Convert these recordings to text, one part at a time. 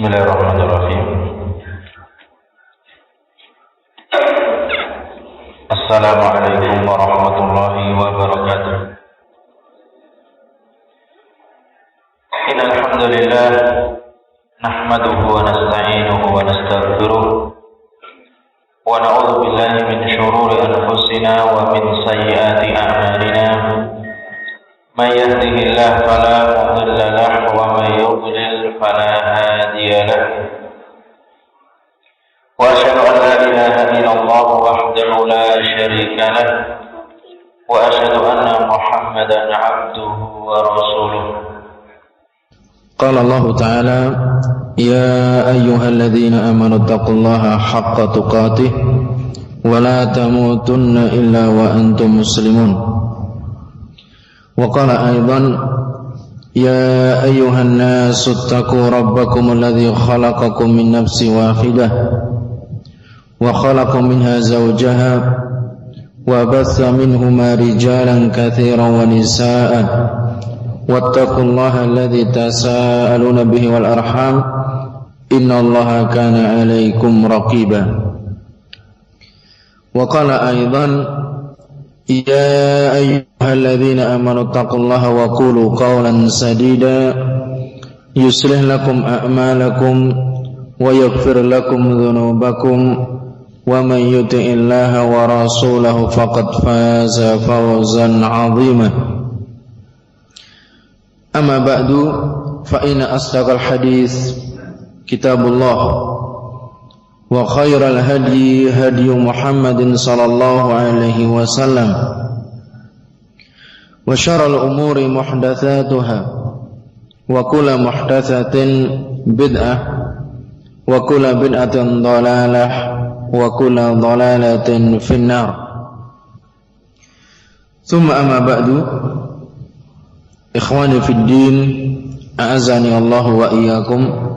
Bismillahirrahmanirrahim. Assalamualaikum warahmatullahi wabarakatuh. Innal hamdalillah nahmaduhu wa nasta'inuhu wa nastaghfiruh wa na'udzu billahi min shururi anfusina wa min sayyiati a'malina. May yahdihillahu fala mudilla lahu wa may yudlil fala hadiya lahu. Wa asyhadu an la ilaha illallah wahdahu la syarika lahu wa asyhadu anna Muhammadan 'abduhu wa rasuluh. Qala Allah Ta'ala, ya ayyuhalladzina amanu taqullaha haqqa tuqatih wa la tamutunna illa wa antum muslimun. Wa qala aidan, ya ayyuhan nasu ittaqu rabbakum alladzi khalaqakum min nafsin wahidah wa khalaqa minha zawjaha wa batha minhuma rijalan katsiran wa nisaa wattaqullaha alladzi tasaaluna bihi wal arham innallaha kana 'alaikum raqiba. Wa qala aidan, ya ayyuhalladzina amanu taqullaha wa qulu qawlan sadida yuslih lakum a'malakum wa yaghfir lakum dhunubakum wa man yuti'illaha wa rasulahu faqad faza fawzan 'azima. Amma ba'du, fa inna asdaqal hadits kitabullah wa khairal hadi hadi Muhammadin sallallahu alaihi wasallam wa syarrul umuri muhdatsatuha wa kullu muhdatsatin bid'ah wa kullu bid'atin dhalalah wa kullu dhalalatin finnar. Tsumma amma ba'du, ikhwani fid din, a'azani Allah wa iyyakum.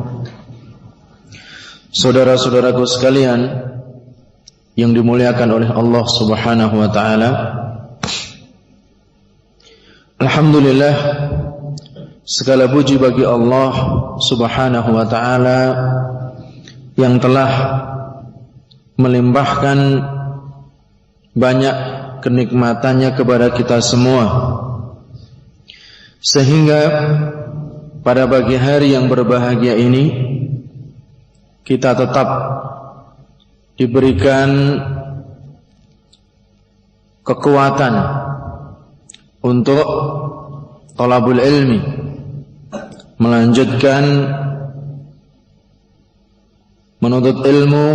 Saudara-saudaraku sekalian yang dimuliakan oleh Allah Subhanahu wa taala, alhamdulillah, segala puji bagi Allah Subhanahu wa taala yang telah melimpahkan banyak kenikmatannya kepada kita semua, sehingga pada pagi hari yang berbahagia ini kita tetap diberikan kekuatan untuk thalabul ilmi, melanjutkan menuntut ilmu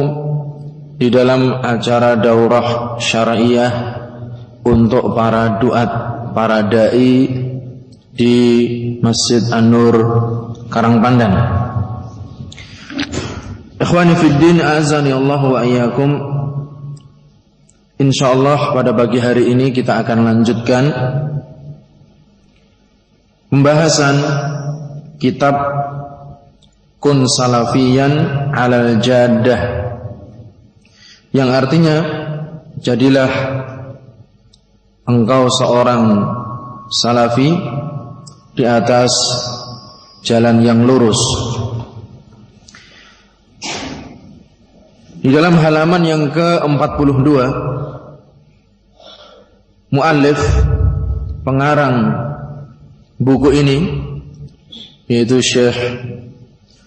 di dalam acara daurah syariah untuk para duat, para dai di Masjid An-Nur Karangpandan. Ikhwani fiddin, azani Allah wa iyyakum. Insyaallah pada pagi hari ini kita akan lanjutkan pembahasan kitab Kun Salafiyan 'alal Jaddah, yang artinya jadilah engkau seorang salafi di atas jalan yang lurus. Di dalam halaman yang ke-42, muallif, pengarang buku ini, yaitu Syekh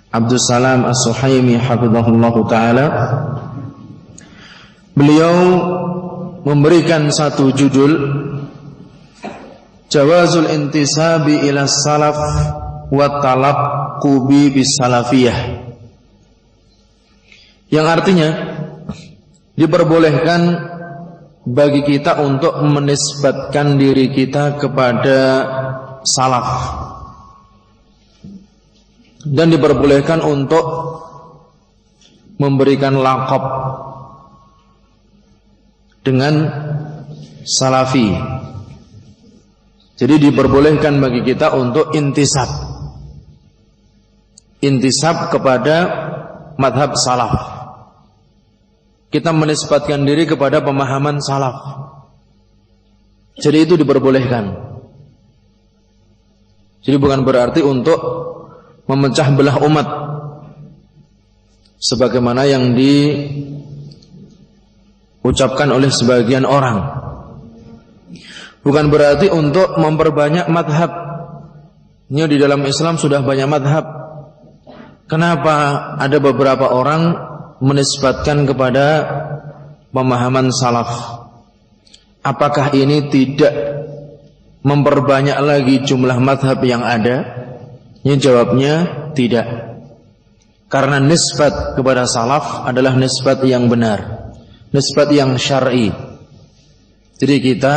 Abdul Salam As-Suhaimi hafizahullah ta'ala, beliau memberikan satu judul, Jawazul intisabi ila salaf wa talaqqubi bis salafiyah, yang artinya diperbolehkan bagi kita untuk menisbatkan diri kita kepada salaf, dan diperbolehkan untuk memberikan laqab dengan salafi. Jadi diperbolehkan bagi kita untuk intisab kepada madhab salaf. Kita menisbatkan diri kepada pemahaman salaf. Jadi itu diperbolehkan. Jadi bukan berarti untuk memecah belah umat, sebagaimana yang diucapkan oleh sebagian orang. Bukan berarti untuk memperbanyak madhab. Ini di dalam Islam sudah banyak madhab. Kenapa ada beberapa orang menisbatkan kepada pemahaman salaf? Apakah ini tidak memperbanyak lagi jumlah madhab yang ada? Ini jawabnya tidak. Karena nisbat kepada salaf adalah nisbat yang benar, nisbat yang syar'i. Jadi kita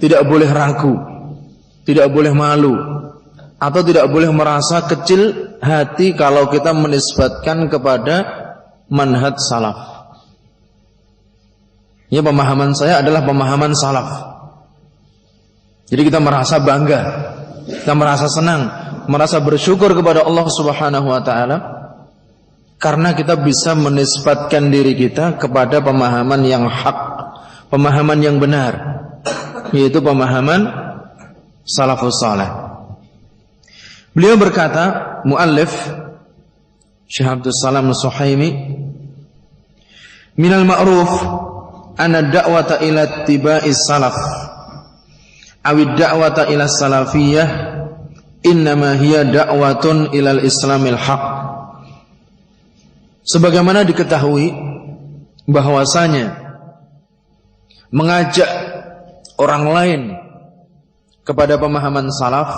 tidak boleh ragu, tidak boleh malu, atau tidak boleh merasa kecil hati kalau kita menisbatkan kepada manhaj salaf. Ya, pemahaman saya adalah pemahaman salaf. Jadi kita merasa bangga, kita merasa senang, merasa bersyukur kepada Allah Subhanahu wa taala karena kita bisa menisbatkan diri kita kepada pemahaman yang hak, pemahaman yang benar, yaitu pemahaman salafus saleh. Beliau berkata, muallif Syekh Abdul Salam As-Suhaimi, minal ma'ruf anna da'wata ila ittiba'is salaf awid da'wata ila salafiyah innama hiya da'watun ilal islamil haq. Sebagaimana diketahui bahwasanya mengajak orang lain kepada pemahaman salaf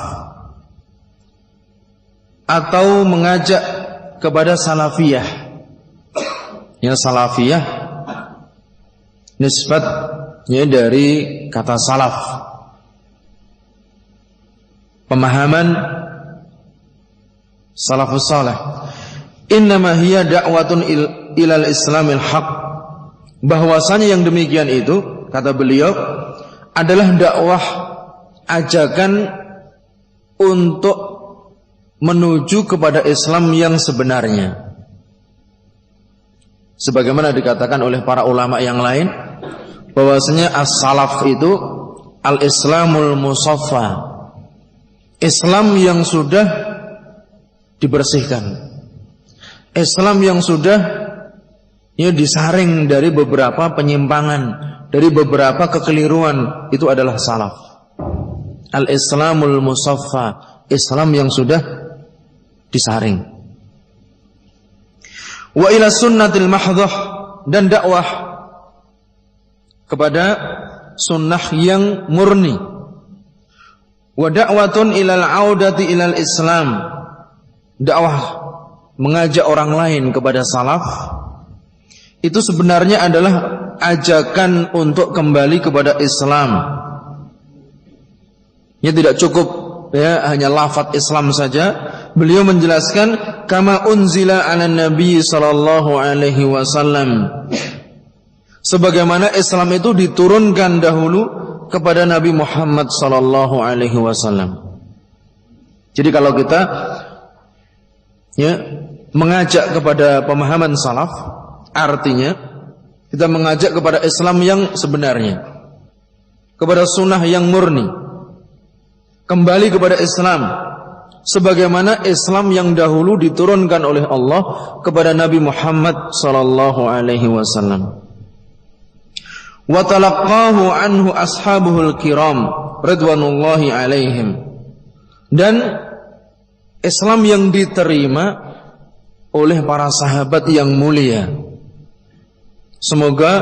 atau mengajak kepada salafiyah. Ya, salafiyah nisbatnya dari kata salaf, pemahaman salafus salih. Innama hiya da'watun ilal islamil haq. Bahwasanya yang demikian itu, kata beliau, adalah dakwah, ajakan untuk menuju kepada Islam yang sebenarnya. Sebagaimana dikatakan oleh para ulama yang lain, bahwasanya as-salaf itu al-islamul musaffa, Islam yang sudah dibersihkan, Islam yang sudah disaring dari beberapa penyimpangan, dari beberapa kekeliruan. Itu adalah salaf. Al-islamul musaffa, Islam yang sudah disaring. Wa ila sunnatil mahdhah, dan dakwah kepada sunnah yang murni. Wa da'watun ilal audati ilal islam, dakwah mengajak orang lain kepada salaf, itu sebenarnya adalah ajakan untuk kembali kepada Islam. Ya, tidak cukup hanya lafaz Islam saja. Beliau menjelaskan kama unzila 'alan nabi sallallahu alaihi wasallam, sebagaimana Islam itu diturunkan dahulu kepada Nabi Muhammad sallallahu alaihi wasallam. Jadi kalau kita mengajak kepada pemahaman salaf, artinya kita mengajak kepada Islam yang sebenarnya, kepada sunnah yang murni, kembali kepada Islam sebagaimana Islam yang dahulu diturunkan oleh Allah kepada Nabi Muhammad sallallahu alaihi wasallam. Wa talaqqahu anhu ashabuhul kiram ridwanullahi alaihim, dan Islam yang diterima oleh para sahabat yang mulia, semoga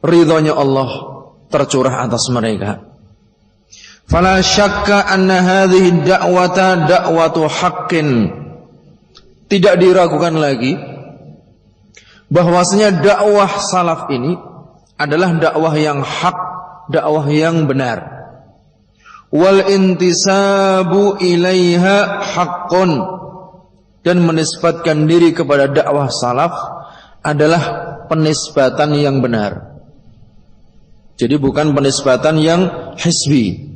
ridhonya Allah tercurah atas mereka. Fala syakka anna hadhihi da'wata da'watu haqqin, tidak diragukan lagi bahwasanya dakwah salaf ini adalah dakwah yang hak, dakwah yang benar. Wal intisabu ilaiha haqqun, dan menisbatkan diri kepada dakwah salaf adalah penisbatan yang benar. Jadi bukan penisbatan yang hisbi,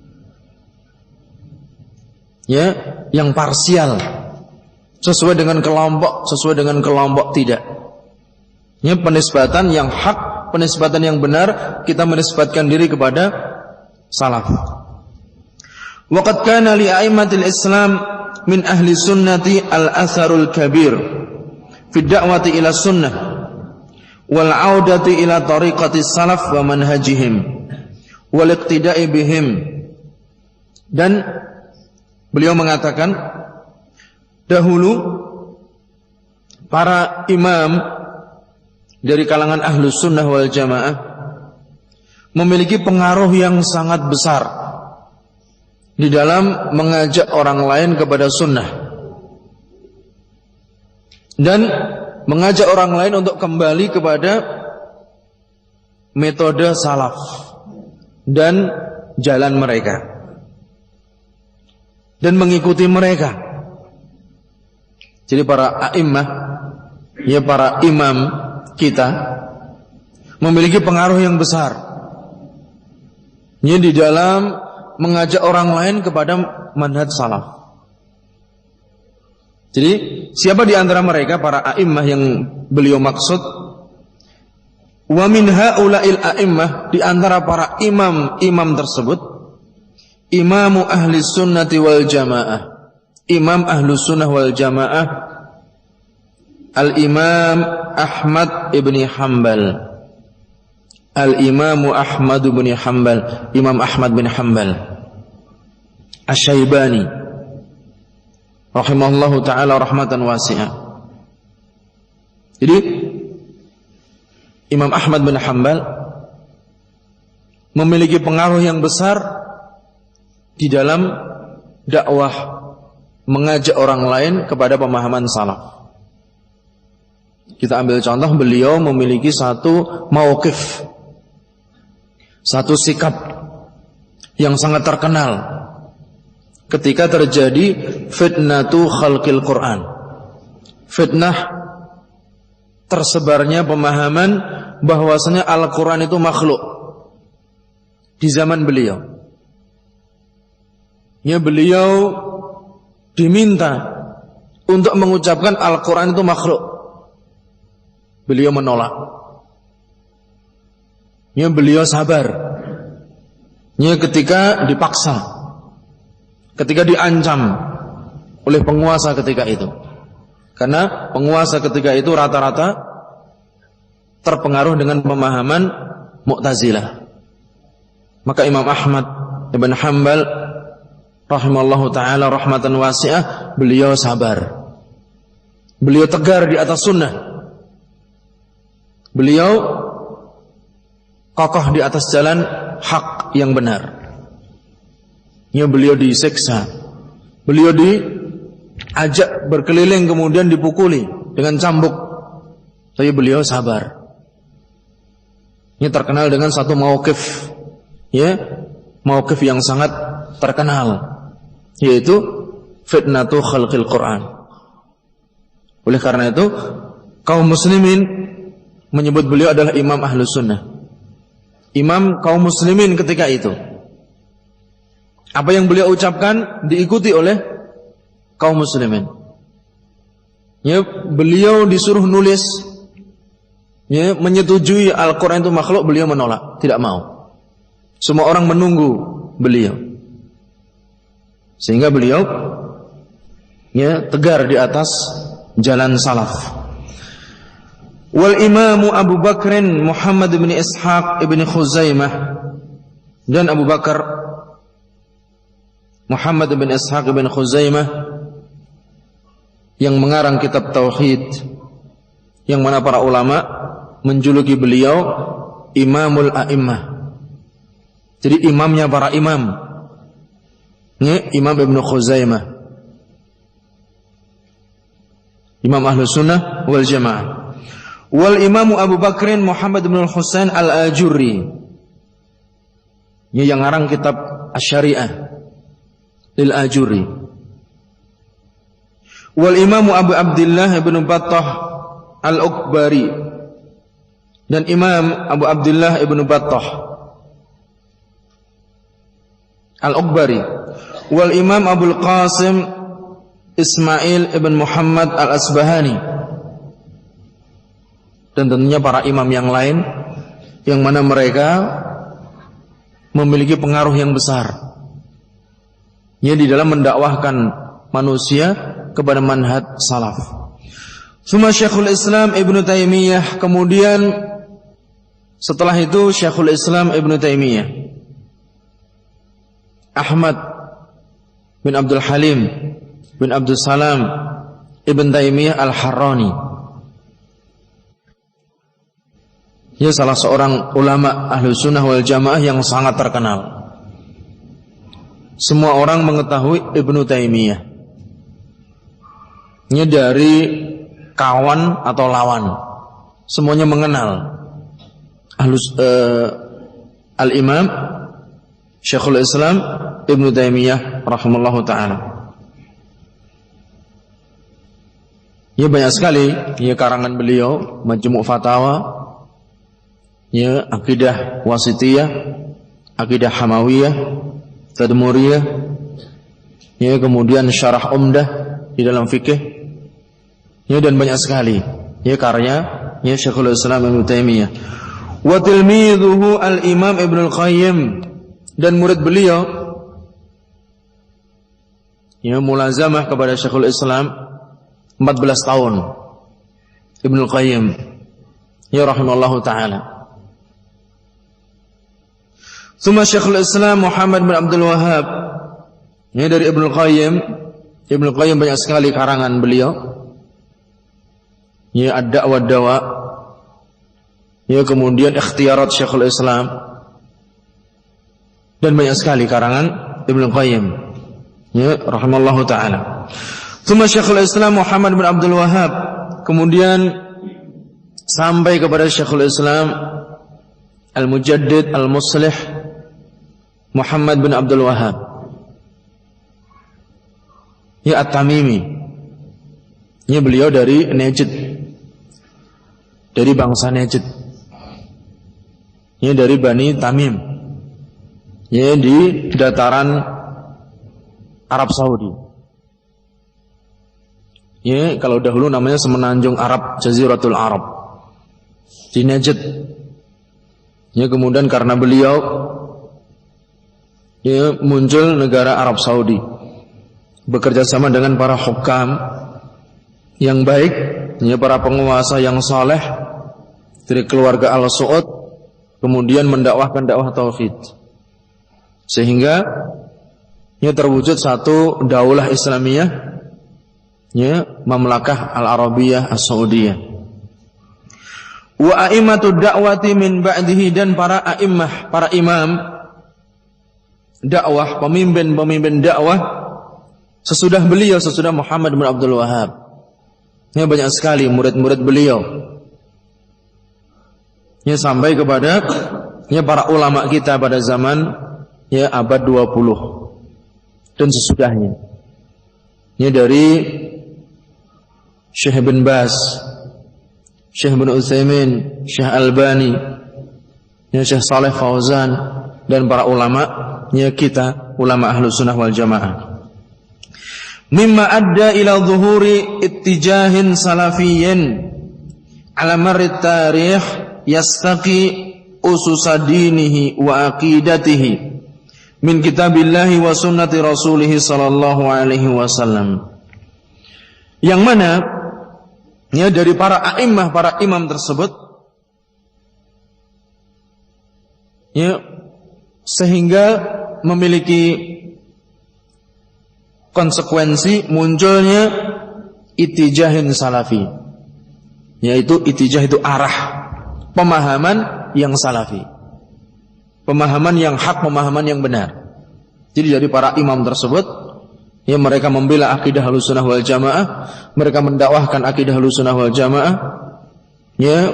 yang parsial, sesuai dengan kelompok, tidak. Penisbatan yang hak, penisbatan yang benar, kita menisbatkan diri kepada salaf. Waqad kana li a'immatil Islam min ahli sunnati al-atharul kabir fi da'wati ila sunnah wal 'audati ila tariqati salaf wa manhajihim wal iqtida'i bihim. Dan beliau mengatakan dahulu para imam dari kalangan ahlus sunnah wal jamaah memiliki pengaruh yang sangat besar di dalam mengajak orang lain kepada sunnah dan mengajak orang lain untuk kembali kepada metode salaf dan jalan mereka dan mengikuti mereka. Jadi para a'immah, ya para imam kita memiliki pengaruh yang besar ya di dalam mengajak orang lain kepada manhaj salaf. Jadi siapa di antara mereka para a'immah yang beliau maksud? Wa min haula'il a'immah, di antara para imam tersebut, imamu ahli sunnati wal jamaah, imam ahlu sunnah wal jamaah, al-imam Ahmad ibn Hanbal, al-imamu Ahmad ibn Hanbal, Imam Ahmad bin Hanbal Asy-Syaibani rahimahullahu ta'ala rahmatan wasi'ah. Jadi Imam Ahmad bin Hanbal memiliki pengaruh yang besar di dalam dakwah mengajak orang lain kepada pemahaman salaf. Kita ambil contoh, beliau memiliki satu mauqif, satu sikap yang sangat terkenal ketika terjadi fitnatu khalqil Quran, fitnah tersebarnya pemahaman bahwasanya Al-Quran itu makhluk di zaman beliau. Ya, beliau diminta untuk mengucapkan Al-Quran itu makhluk. Beliau menolak. Ya, beliau sabar. Ya, ketika dipaksa, ketika diancam oleh penguasa ketika itu. Karena penguasa ketika itu rata-rata terpengaruh dengan pemahaman Mu'tazilah. Maka Imam Ahmad ibn Hanbal rahimallahu ta'ala rahmatan wasi'ah, beliau sabar, beliau tegar di atas sunnah, beliau kokoh di atas jalan hak yang benar. Ya, beliau disiksa, beliau diajak berkeliling kemudian dipukuli dengan cambuk, tapi beliau sabar. Ini terkenal dengan satu mauqif, ya, mauqif yang sangat terkenal, yaitu fitnatu khalqil Quran. Oleh karena itu kaum muslimin menyebut beliau adalah imam ahlus sunnah, imam kaum muslimin ketika itu. Apa yang beliau ucapkan diikuti oleh kaum muslimin. Ya, beliau disuruh nulis, ya, menyetujui Al-Quran itu makhluk, beliau menolak, tidak mau. Semua orang menunggu beliau, sehingga beliau, ya, tegar di atas jalan salaf. Wal imamu Abu Bakrin Muhammad bin Ishaq ibn Khuzaimah, dan Abu Bakar Muhammad bin Ishaq bin Khuzaimah yang mengarang kitab Tauhid, yang mana para ulama menjuluki beliau Imamul A'immah. Jadi imamnya para imam, ya, Imam Ibn Khuzaimah, Imam Ahlus Sunnah wal Jamaah. Wal imamu Abu Bakrin Muhammad bin Husain al-Ajurri, yang ngarang kitab Asy-Syari'ah lil Ajuri. Wal imamu Abu Abdullah ibn Battah al-Ukbari, dan Imam Abu Abdullah ibn Battah al-Ukbari. Wal imam Abul Qasim Ismail ibn Muhammad al-Asbahani, dan tentunya para imam yang lain yang mana mereka memiliki pengaruh yang besar, ya, di dalam mendakwahkan manusia kepada manhaj salaf. Tsumma Syekhul Islam Ibnu Taimiyah, kemudian setelah itu Syekhul Islam Ibnu Taimiyah Ahmad bin Abdul Halim bin Abdul Salam Ibn Taimiyah Al-Harrani. Dia salah seorang ulama Ahlus Sunnah wal Jamaah yang sangat terkenal. Semua orang mengetahui Ibnu Taimiyah. Ini dari kawan atau lawan, semuanya mengenal Al-Imam Syekhul Islam Ibnu Taimiyah rahimallahu ta'ala. Ya banyak sekali ya karangan beliau, Majmu' Fatawa, ya akidah Wasitiyah, akidah Hamawiyah, Tadmuriyah, ya kemudian Syarah Umdah di dalam fikih. Ya dan banyak sekali ya karya ya Syekhul Islam Ibnu Taimiyah. Wa tilmidhuhu al-Imam Ibnu Al-Qayyim, dan murid beliau ya mulazamah kepada Syekhul Islam 14 tahun, Ibnu Al-Qayyim ya rahimallahu taala. Tsumma Syekhul Islam Muhammad bin Abdul Wahhab, ya dari Ibnu Al-Qayyim. Ibnu Al-Qayyim banyak sekali karangan beliau. Ya ad-da'wa dawa, ya kemudian ikhtiarat Syekhul Islam, dan banyak sekali karangan Ibnu Qayyim ya rahimallahu taala. Tsumma Syekhul Islam Muhammad bin Abdul Wahhab, kemudian sampai kepada Syekhul Islam Al-Mujaddid Al-Muslih Muhammad bin Abdul Wahhab ya At-Tamimi. Ya beliau dari Najd, dari bangsa Najd, ya dari Bani Tamim, ya di dataran Arab Saudi. Ya kalau dahulu namanya semenanjung Arab, Jaziratul Arab, di Najd. Ya kemudian karena beliau ya muncul negara Arab Saudi, bekerja sama dengan para hukam yang baik, ya para penguasa yang saleh dari keluarga Al-Saud, kemudian mendakwahkan dakwah tauhid, sehingga ya terwujud satu daulah Islamiyah, ya Mamlakah Al-Arabiyah As-Saudiyah. Wa a'immatud da'wati min ba'dihi, dan para a'immah, para imam dakwah, pemimpin-pemimpin dakwah sesudah beliau, sesudah Muhammad bin Abdul Wahhab. Ya banyak sekali murid-murid beliau. Ya sampai kepada ya para ulama kita pada zaman ya abad 20 dan sesudahnya. Ya dari Syekh bin Baz, Syekh bin Utsaimin, Syekh Albani, ya Syekh Saleh Fauzan, dan para ulama ya kita, ulama Ahlus Sunnah wal Jamaah. Mimma adda ila zuhuri ittijahin salafiyyin ala marri tarikh yastaqi ususa dinihi wa aqidatihi min kitabillahi wa sunnati rasulih sallallahu alaihi wasallam. Yang mana ya dari para a'immah, para imam tersebut ya sehingga memiliki konsekuensi munculnya ittijahin salafi, yaitu ittijah itu arah, pemahaman yang salafi, pemahaman yang hak, pemahaman yang benar. Jadi dari para imam tersebut ya mereka membela akidah Ahlussunnah wal Jamaah, mereka mendakwahkan akidah Ahlussunnah wal Jamaah, ya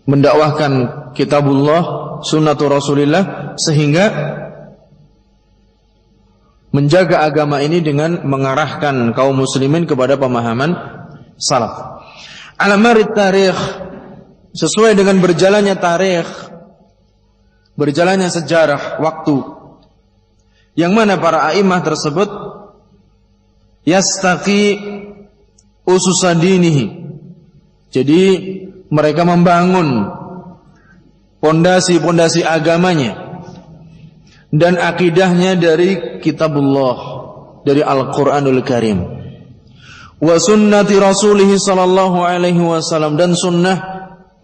mendakwahkan kitabullah, sunnatur Rasulillah, sehingga menjaga agama ini dengan mengarahkan kaum muslimin kepada pemahaman salaf. Ala marid tarikh, sesuai dengan berjalannya tarikh, berjalannya sejarah waktu, yang mana para a'immah tersebut yastaqi ususa dinihi, jadi mereka membangun pondasi-pondasi agamanya dan akidahnya dari kitabullah, dari Al-Quranul Karim, wa sunnati Rasulih sallallahu alaihi wasallam, dan sunnah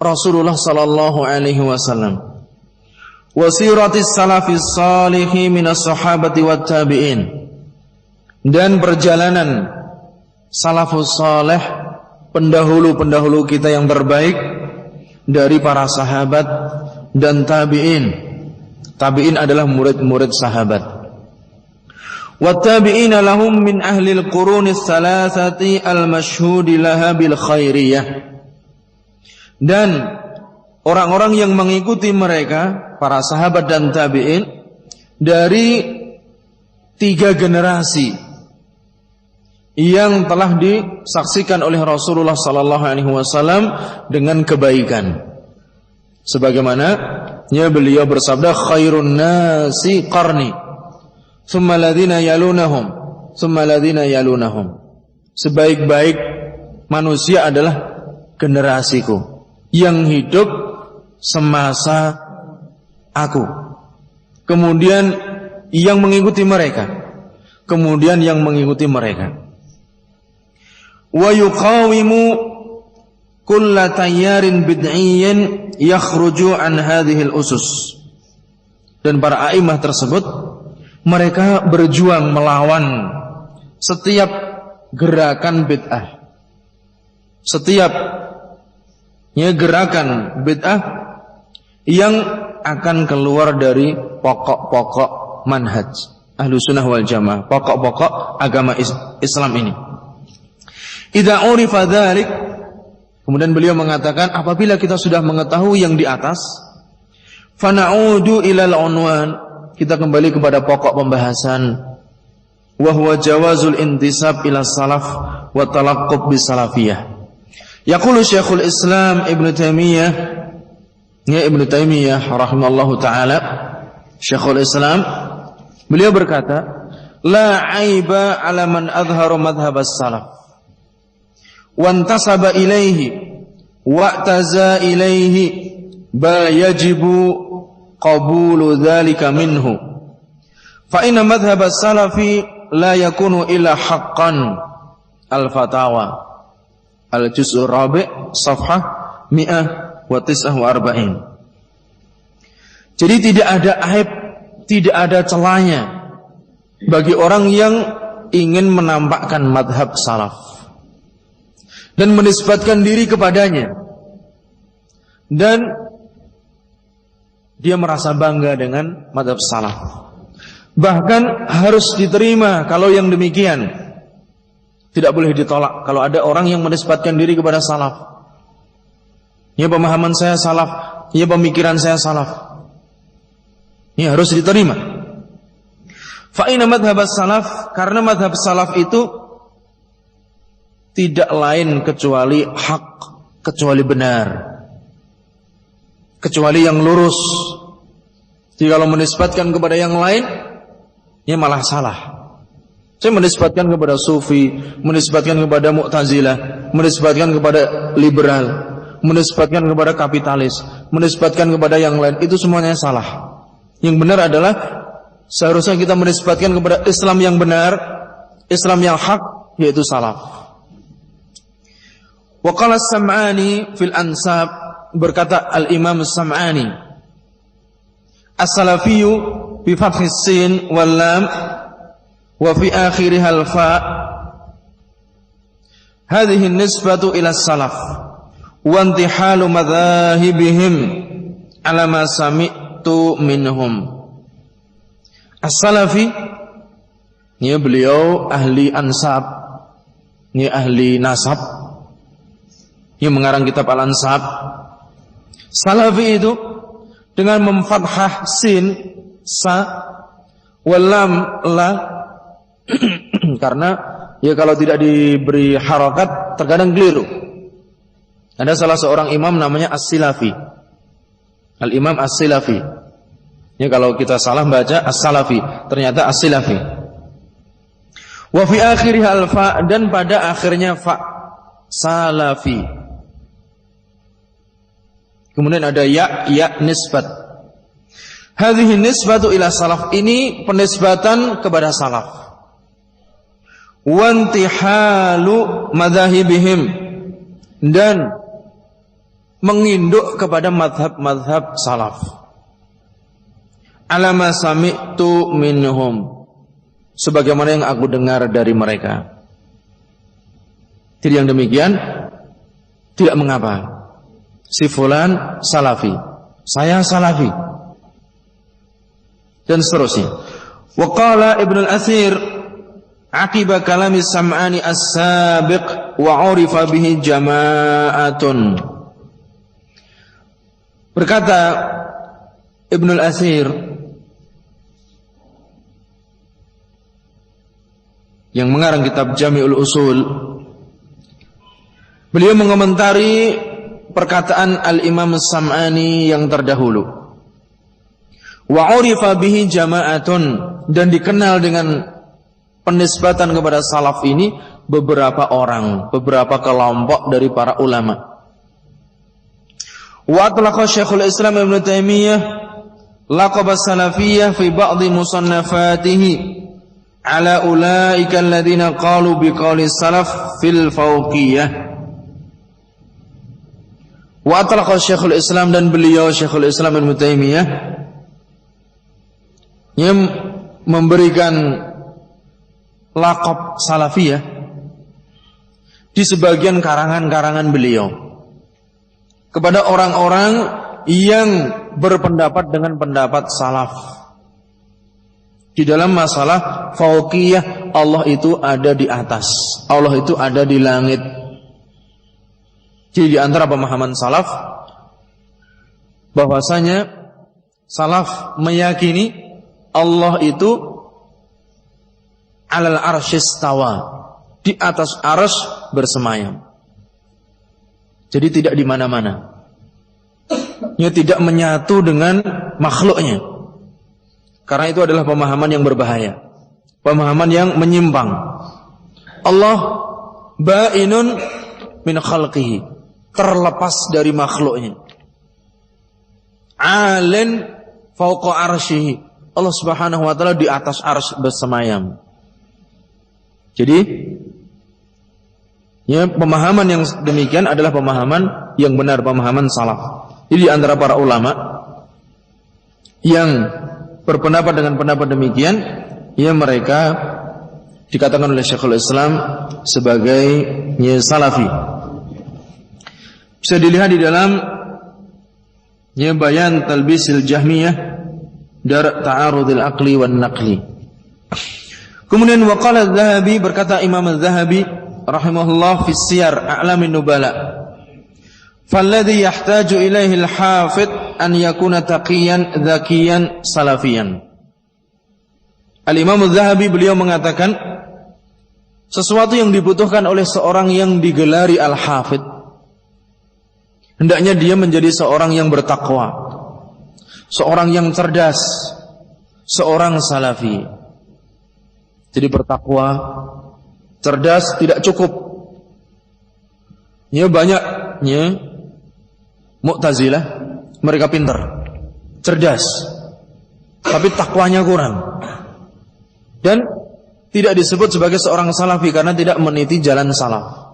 Rasulullah sallallahu alaihi wasallam, wa siratis salafis salihi minas sahabati wat tabi'in, dan perjalanan salafus salih, pendahulu-pendahulu kita yang terbaik dari para sahabat dan tabi'in. Tabi'in adalah murid-murid sahabat. Wat tabi'ina lahum min ahli al-quruni tsalatsati al-masyhudi laha bil khairiyah. Dan orang-orang yang mengikuti mereka, para sahabat dan tabi'in, dari 3 generasi yang telah disaksikan oleh Rasulullah sallallahu alaihi wasallam dengan kebaikan. Sebagaimana beliau bersabda, khairun nasi qarni, thumma alladhina yalunahum, thumma alladhina yalunahum. Sebaik-baik manusia adalah generasiku yang hidup semasa aku. Kemudian yang mengikuti mereka, kemudian yang mengikuti mereka. Wa yuqawimu kulla tayyarin bid'iyyin yakhruju an hadhil usus. Dan para a'imah tersebut, mereka berjuang melawan setiap gerakan bid'ah, setiap gerakan bid'ah yang akan keluar dari pokok-pokok manhaj Ahlus Sunnah wal Jamaah, pokok-pokok agama Islam ini. Idza urifa dzalik, kemudian beliau mengatakan, apabila kita sudah mengetahui yang di atas, fana'udu ilal unwan, kita kembali kepada pokok pembahasan, wa huwa jawazul intisab ila salaf wa talaqqub bis salafiyah. Yaqulu Syekhul Islam Ibnu Taimiyah, Ibnu Taimiyah rahimallahu taala, Syekhul Islam, beliau berkata, la aiba ala man adhara madhhab as-salaf wantasaba ilaihi wa'taza ilaihi, bal yajibu qabulu dzalika minhu, fa inna madhhab as-salafi la yakunu illa haqqan. Al-Fatawa al-juz'ur rabi' safhah 149. Jadi tidak ada aib, tidak ada celahnya bagi orang yang ingin menampakkan madhab salaf dan menisbatkan diri kepadanya, dan dia merasa bangga dengan madhab salaf. Bahkan harus diterima kalau yang demikian, tidak boleh ditolak kalau ada orang yang menisbatkan diri kepada salaf. Ya, pemahaman saya salaf, ya pemikiran saya salaf, ya harus diterima. Fa inna madhhab salaf, karena madhab salaf itu tidak lain kecuali hak, kecuali benar, kecuali yang lurus. Jadi kalau menisbatkan kepada yang lain, ya malah salah. Saya menisbatkan kepada Sufi, menisbatkan kepada Mu'tazilah, menisbatkan kepada liberal, menisbatkan kepada kapitalis, menisbatkan kepada yang lain, itu semuanya salah. Yang benar adalah seharusnya kita menisbatkan kepada Islam yang benar, Islam yang hak, yaitu salaf. Wa qala as-Sam'ani fil Ansab, berkata al-Imam as-Sam'ani, as-salafiyyu bi fathis sin wal lam wa fi akhiriha al-fa, hadhihi an-nisbatu ila as-salaf wa intihalu madhahibihim ala ma sami'tu minhum. As-salafi, ini beliau ahli ansab, ini ahli nasab, yang mengarang kitab Al-Ansab. Salafi itu dengan memfathah sin, sa, walam, la, karena ya kalau tidak diberi harakat terkadang keliru. Ada salah seorang imam namanya As-Silafi, Al-Imam As-Silafi. Ya kalau kita salah baca As-Salafi, ternyata As-Silafi. Wa fi akhiriha al-fa, dan pada akhirnya fa, salafi. Kemudian ada ya nisbat. Hadhihi nisbatu ila salaf, ini penisbatan kepada salaf. wa intihalu madzahibihim, dan menginduk kepada mazhab-mazhab salaf. Alama sami'tu minhum, sebagaimana yang aku dengar dari mereka. Jadi yang demikian tidak mengapa. Si fulan salafi, saya salafi, dan seterusnya. Wa qala Ibnu al-Athir aqiba kalami Sam'ani as-sabiq wa 'urifa bihi jama'atun. Berkata Ibnu al-Athir yang mengarang kitab Jami'ul Usul, beliau mengomentari perkataan Al-Imam Sam'ani yang terdahulu. Wa 'urifa bihi jama'atun, dan dikenal dengan penisbatan kepada salaf ini beberapa orang, beberapa kelompok dari para ulama. Wa atlaqa Syekhul Islam Ibnu Taimiyah laqab as-salafiyyah fi ba'dhi musannafatihi ala ulaika alladziina qalu biqauli salaf fil fawqiyah. Wa atlaqa Syekhul Islam, dan beliau Syekhul Islam Ibnu Taimiyah yang memberikan laqab salafiyah di sebagian karangan-karangan beliau kepada orang-orang yang berpendapat dengan pendapat salaf di dalam masalah fauqiyah. Allah itu ada di atas, Allah itu ada di langit. Jadi di antara pemahaman salaf bahwasanya salaf meyakini Allah itu alal arsyis tawa, di atas arsy bersemayam. Jadi tidak di mana-mana. Ya, tidak menyatu dengan makhluknya. Karena itu adalah pemahaman yang berbahaya, pemahaman yang menyimpang. Allah ba'inun min khalqihi, terlepas dari makhluknya. Alin fauqa arsyihi, Allah Subhanahu wa taala di atas arsy bersemayam. Jadi ya, pemahaman yang demikian adalah pemahaman yang benar, pemahaman salaf. Jadi di antara para ulama yang berpendapat dengan pendapat demikian, ya mereka dikatakan oleh Syekhul Islam sebagai ya, salafi. Bisa dilihat di dalam ya, Bayan Talbisil Jahmiyah Dar Ta'arudil Aqli wan Naqli. Kemudian waqala Az-Zahabi, berkata Imam Az-Zahabi rahimahullah fi Siyar A'lamin Nubala, falladhi yahtaju ilaihi al-hafidh an yakuna taqiyan dzakiyan salafiyan. Al-Imam Az-Zahabi beliau mengatakan sesuatu yang dibutuhkan oleh seorang yang digelari al-hafidh, hendaknya dia menjadi seorang yang bertakwa, seorang yang cerdas, seorang salafi. Jadi bertakwa, cerdas tidak cukup. Ya, banyaknya Mu'tazilah, mereka pintar, cerdas, tapi takwanya kurang. Dan tidak disebut sebagai seorang salafi karena tidak meniti jalan salaf.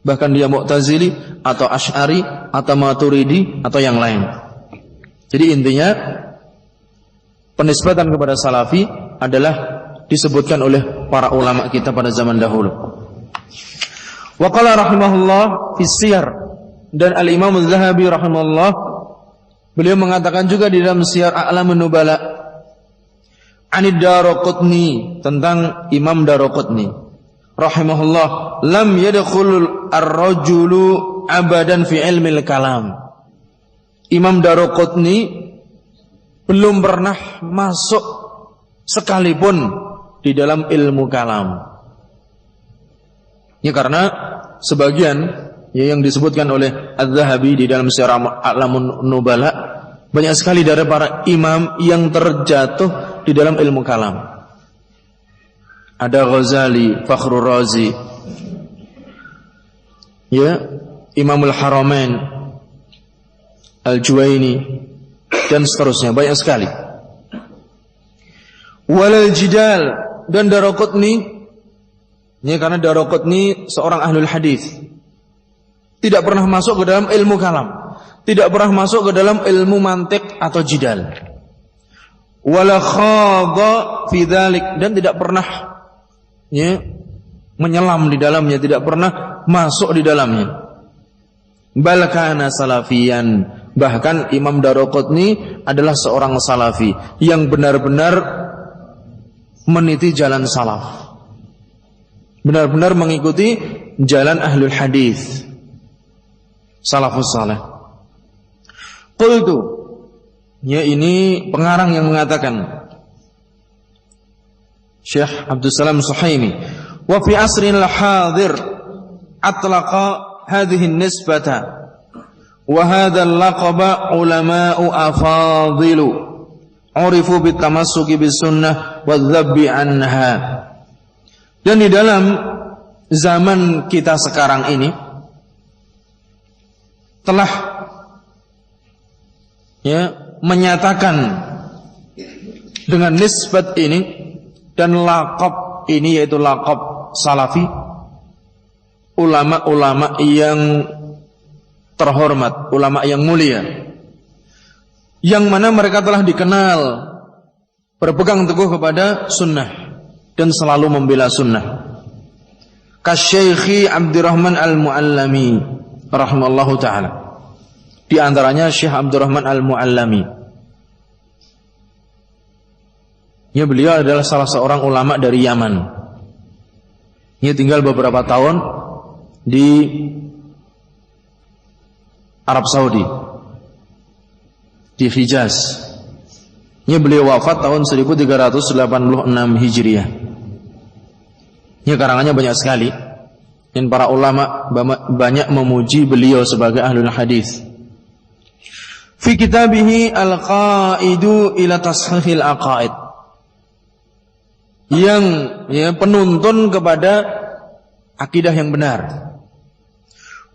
Bahkan dia Mu'tazili atau Asy'ari atau Maturidi atau yang lain. Jadi intinya penisbatan kepada salafi adalah disebutkan oleh para ulama kita pada zaman dahulu. Wa qala rahimahullah fi Siyar, dan Al-Imam Az-Zahabi rahimahullah beliau mengatakan juga di dalam Siyar A'lamun Nubala Anid Daraqutni, tentang Imam Daraqutni rahimahullah, lam yadkhulul ar-rajulu abadan fi ilmil kalam. Imam Daraqutni belum pernah masuk sekalipun di dalam ilmu kalam. Ya, karena sebagian ya, yang disebutkan oleh Az-Zahabi di dalam Siyar A'lamun Nubala, banyak sekali dari para imam yang terjatuh di dalam ilmu kalam. Ada Ghazali, Fakhrur Razi, ya, Imamul Haramain, Al-Juwaini, dan seterusnya, banyak sekali. Walal jidal, dan Daraqutni Ya, karena Daraqutni seorang ahlul hadis. Tidak pernah masuk ke dalam ilmu kalam, tidak pernah masuk ke dalam ilmu mantik atau jidal. Wala khadha fi dzalik, dan tidak pernah ya menyelam di dalamnya, tidak pernah masuk di dalamnya. Bal kana salafiyan, bahkan Imam Daraqutni adalah seorang salafi yang benar-benar meniti jalan salaf, benar-benar mengikuti jalan ahlul hadis, salafus saleh. Qultu, ya ini pengarang yang mengatakan, Syekh Abdul Salam Suhaimi, wa fi asrin al-hadir atlaqa hadhihi an-nisbata wa hadha al-laqaba ulama'u afadilu urifu bitamassuki bis-sunnah wadh-dhabbi anha. Dan di dalam zaman kita sekarang ini telah menyatakan dengan nisbat ini dan laqab ini, yaitu laqab salafi, ulama-ulama yang terhormat, ulama yang mulia, yang mana mereka telah dikenal berpegang teguh kepada sunnah dan selalu membela sunnah. Kasyaikhi Abdurrahman Al-Muallami rahimallahu ta'ala. Di antaranya Syekh Abdurrahman Al-Muallami. Ya, beliau adalah salah seorang ulama dari Yaman. Dia tinggal beberapa tahun di Arab Saudi, di Hijaz. Ya, beliau wafat tahun 1386 Hijriah. Ya, karangannya banyak sekali, dan para ulama banyak memuji beliau sebagai ahlul hadis. Fi kitabihi Al-Qaidu ila Tashihil Aqaid, yang penuntun kepada akidah yang benar.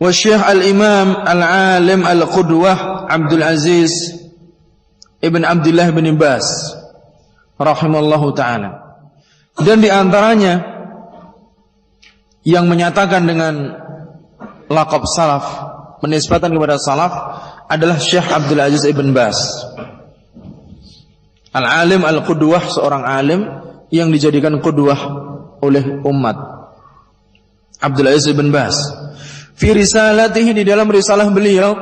Wa Syekh Al-Imam Al-Alim Al-Qudwah Abdul Aziz Ibn Abdullah bin Baz rahimallahu ta'ala. Dan di antaranya yang menyatakan dengan laqab salaf, menisbatan kepada salaf, adalah Syekh Abdul Aziz Ibn Baz. Al-Alim Al-Qudwah, seorang alim yang dijadikan qudwah oleh umat, Abdul Aziz Ibn Baz. Fi risalatihi, di dalam risalah beliau,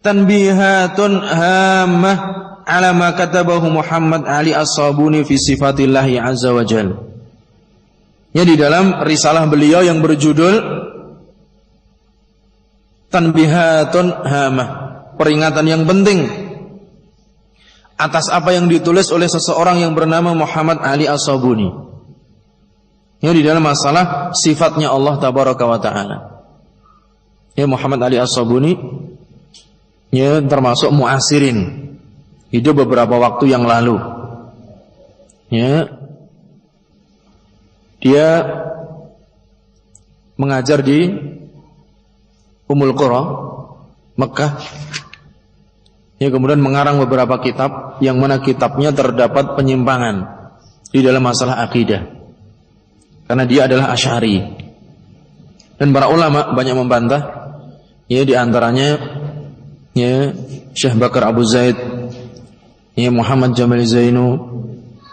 tanbihatun hammah ala ma katabahu Muhammad Ali As-Sabuni fi sifatillahi azza wa jalla. Ya, di dalam risalah beliau yang berjudul tanbihatun hammah, peringatan yang penting atas apa yang ditulis oleh seseorang yang bernama Muhammad Ali As-Sabuni. Ya, di dalam masalah sifatnya Allah tabaraka wa ta'ala. Ya, Muhammad Ali As-Sabuni ya termasuk muasirin, hidup beberapa waktu yang lalu. Ya, dia mengajar di Ummul Qura, Mekah. Ya, kemudian mengarang beberapa kitab, yang mana kitabnya terdapat penyimpangan di dalam masalah akidah, karena dia adalah Asy'ari. Dan para ulama banyak membantah. Ya, di antaranya ya Syekh Bakar Abu Zaid, ya Muhammad Jamal Zainu,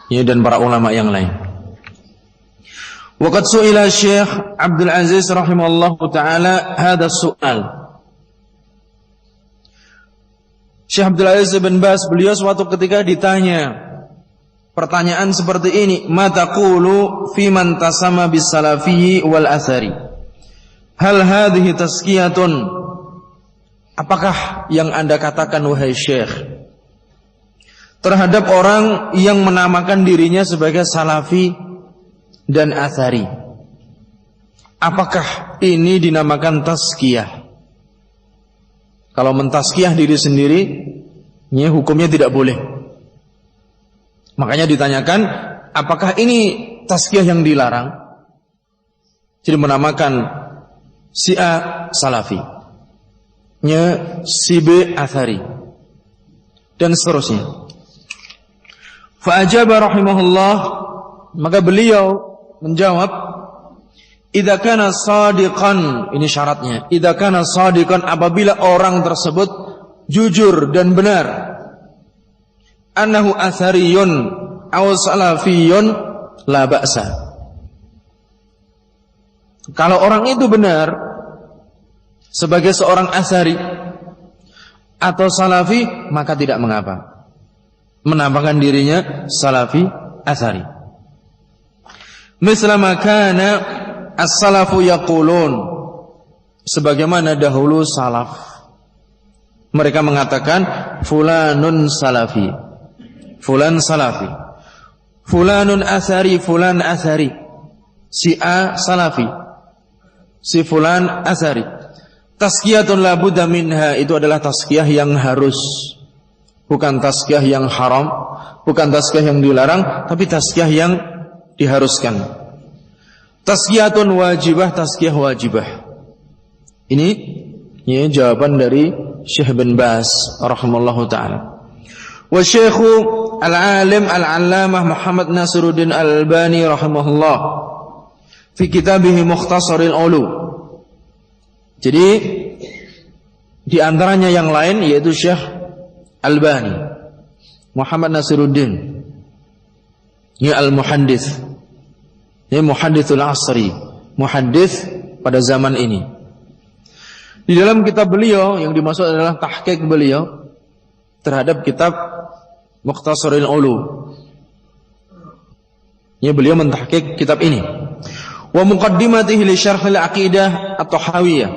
ya dan para ulama yang lain. Waqad su'ila Syekh Abdul Aziz rahimallahu taala hadha su'al. Syekh Abdul Aziz bin Baz, beliau suatu ketika ditanya pertanyaan seperti ini, ma taqulu fi man tasama bis salafiyyi wal athari? Hal hadhihi tazkiyatun? Apakah yang Anda katakan wahai Syekh terhadap orang yang menamakan dirinya sebagai salafi dan athari? Apakah ini dinamakan tazkiyah? Kalau mentazkiyah diri sendiri, ya hukumnya tidak boleh. Makanya ditanyakan, apakah ini tazkiyah yang dilarang? Jadi menamakan si A salafi, nya si B athari, dan seterusnya. Fa ajaba rahimahullah, maka beliau menjawab, idza kana shadiqan, ini syaratnya, idza kana shadiqan, apabila orang tersebut jujur dan benar, annahu athariyun aw salafiyun la ba'sa. Kalau orang itu benar sebagai seorang athari atau salafi, maka tidak mengapa menamakan dirinya salafi athari. Mislama kana as-salafu yaqulun, sebagaimana dahulu salaf mereka mengatakan fulanun salafi, fulan salafi, fulanun athari, fulan athari, si A salafi, si fulan athari. Tazkiyatun la budda minha, itu adalah tazkiyah yang harus, bukan tazkiyah yang haram, bukan tazkiyah yang dilarang, tapi tazkiyah yang diharuskan. Tazkiyatun wajibah, tazkiyah wajibah. Ini ya, jawaban dari Syekh bin Baz rahimallahu taala. Wa Syekh al-alim al-allamah Muhammad Nasiruddin Al-Albani rahimahullah fi kitabih Mukhtasarul Ulu. Jadi di antaranya yang lain yaitu Syekh Albani Muhammad Nasiruddin, ya al-muhaddits, ya muhadditsul asri, muhaddits pada zaman ini. Di dalam kitab beliau yang dimaksud adalah tahqiq beliau terhadap kitab Mukhtasarul Ulu. Ya, beliau mentahqiq kitab ini. Wa muqaddimatihi li syarh al-aqidah at-tahawiyah,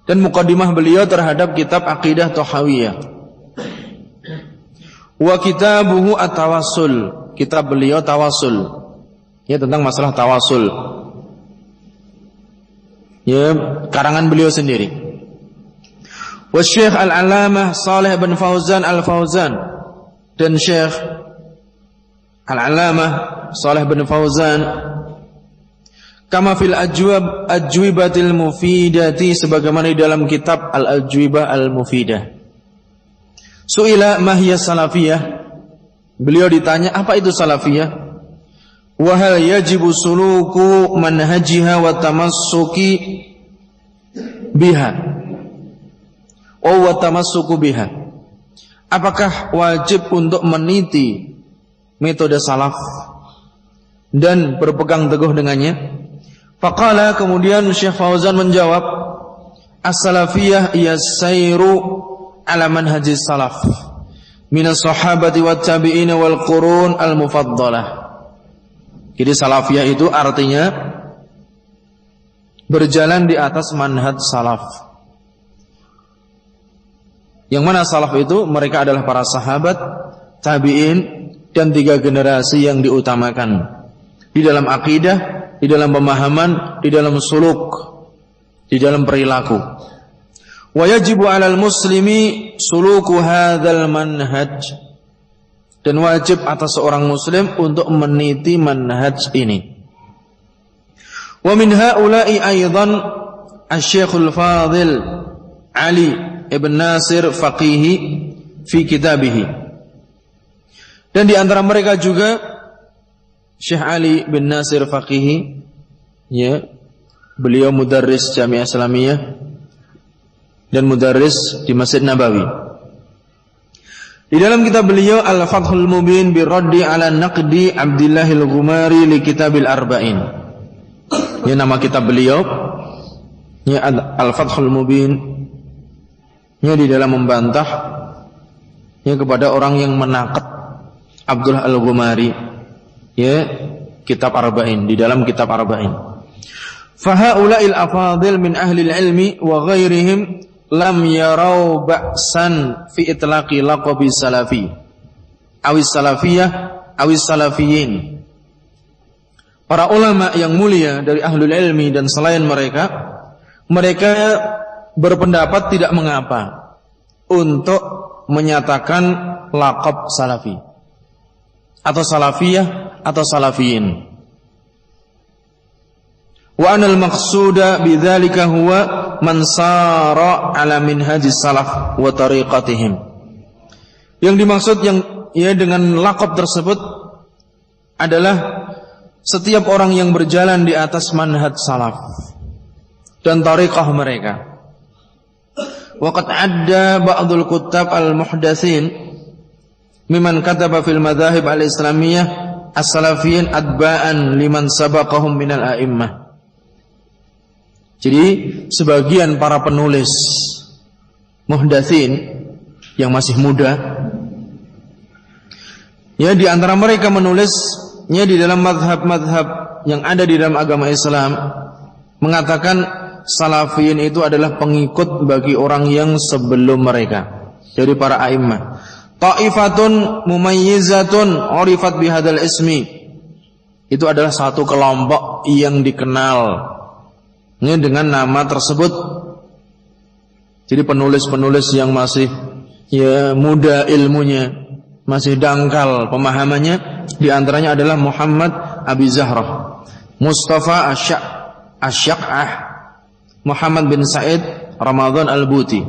dan muqaddimah beliau terhadap kitab aqidah tahawiyah. Wa kitabuhu at-tawassul, kitab beliau tawassul, ya tentang masalah tawassul, ya karangan beliau sendiri. Wa Syekh al-Allamah Shalih bin Fauzan al-Fauzan, dan Syekh al-Allamah Shalih bin Fauzan kama fil ajwibatil mufidati, sebagaimana di dalam kitab al-ajwibah al-mufidah. Su'ila mahiyya salafiyah, beliau ditanya apa itu salafiyah, wa hal yajibu suluku manhajiha wa tamassuki biha, wa tamassuku biha, apakah wajib untuk meniti metode salaf dan berpegang teguh dengannya? Faqala, kemudian Syekh Fauzan menjawab, as-salafiyah yasairu ala manhajis salaf minas sahabati wat tabi'in wal qurun al mufaddalah. Jadi salafiyah itu artinya berjalan di atas manhaj salaf. Yang mana salaf itu mereka adalah para sahabat, tabi'in, dan 3 generasi yang diutamakan di dalam akidah, di dalam pemahaman, di dalam suluk, di dalam perilaku. Wa yajibu 'alal muslimi suluku hadzal manhaj, dan wajib atas seorang muslim untuk meniti manhaj ini. Wa min haula'i aidan asy-Syekhul Fadil Ali ibn Nasir Faqihi fi kitabih. Dan di antara mereka juga Syekh Ali bin Nasir Faqihi, ya, beliau mudarris Jami'ah Islamiyah dan mudarris di Masjid Nabawi. Di dalam kitab beliau Al-Fathul Mubin bi raddi ala naqdi Abdillahil Ghumari li Kitabil Arba'in. Ya, nama kitab beliau ya Al-Fathul Mubin, ya di dalam membantah ya kepada orang yang menaqad Abdullah Al-Ghumari, ya kitab Arba'in, di dalam kitab Arba'in. Fahaula'il afadil min ahli ilmi wa ghairihim lam yarau ba'san fi itlaqi laqabi salafi awis salafiyah awis salafiyin. Para ulama yang mulia dari ahlul ilmi dan selain mereka, mereka berpendapat tidak mengapa untuk menyatakan laqab salafi atau salafiyah atau salafiyin. Wa anal maqsuda bidzalika huwa man sara ala minhajis salaf wa tariqatihim. Yang dimaksud yang ya dengan laqab tersebut adalah setiap orang yang berjalan di atas manhaj salaf dan tariqah mereka. Waqad adda ba'dul kuttab al-muhdatsin mimman kataba fil madzahib al-islamiyah as-salafiyyin atba'an liman sabaqahum minal a'immah. Jadi sebagian para penulis muhdatsin yang masih muda, ya, di antara mereka menulisnya di dalam mazhab-mazhab yang ada di dalam agama Islam, mengatakan salafiyin itu adalah pengikut bagi orang yang sebelum mereka, dari para a'immah. Ta'ifatun mumayyizatun urifat bihadzal ismi, itu adalah satu kelompok yang dikenal dengan nama tersebut. Jadi penulis-penulis yang masih muda ilmunya, masih dangkal pemahamannya, di antaranya adalah Muhammad Abi Zahrah, Mustafa Asy-Syaq'ah, Muhammad bin Sa'id Ramadan Al-Buti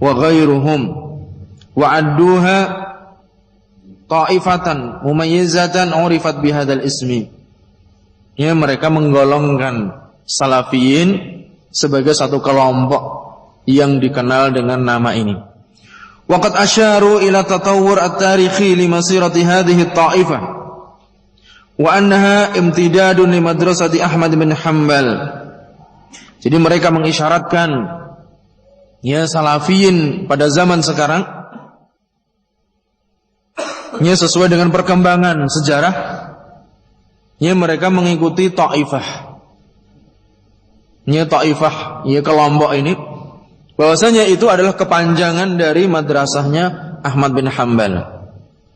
wa ghairuhum, wa adduha ta'ifatan mumayyizatan urifat bihadzal ismi. Ya, mereka menggolongkan salafiyin sebagai satu kelompok yang dikenal dengan nama ini. Waqad asyaru ila tatawwur at-tarikhi li masirati hadhihi at-ta'ifah wa annaha imtidadun li madrasati Ahmad bin Hanbal. Jadi mereka mengisyaratkan, ya, salafiyin pada zaman sekarang, ya, sesuai dengan perkembangan sejarah, ya, mereka mengikuti ta'ifah. Ya, ta'ifah, ya, kelompok ini, bahwasanya itu adalah kepanjangan dari madrasahnya Ahmad bin Hanbal.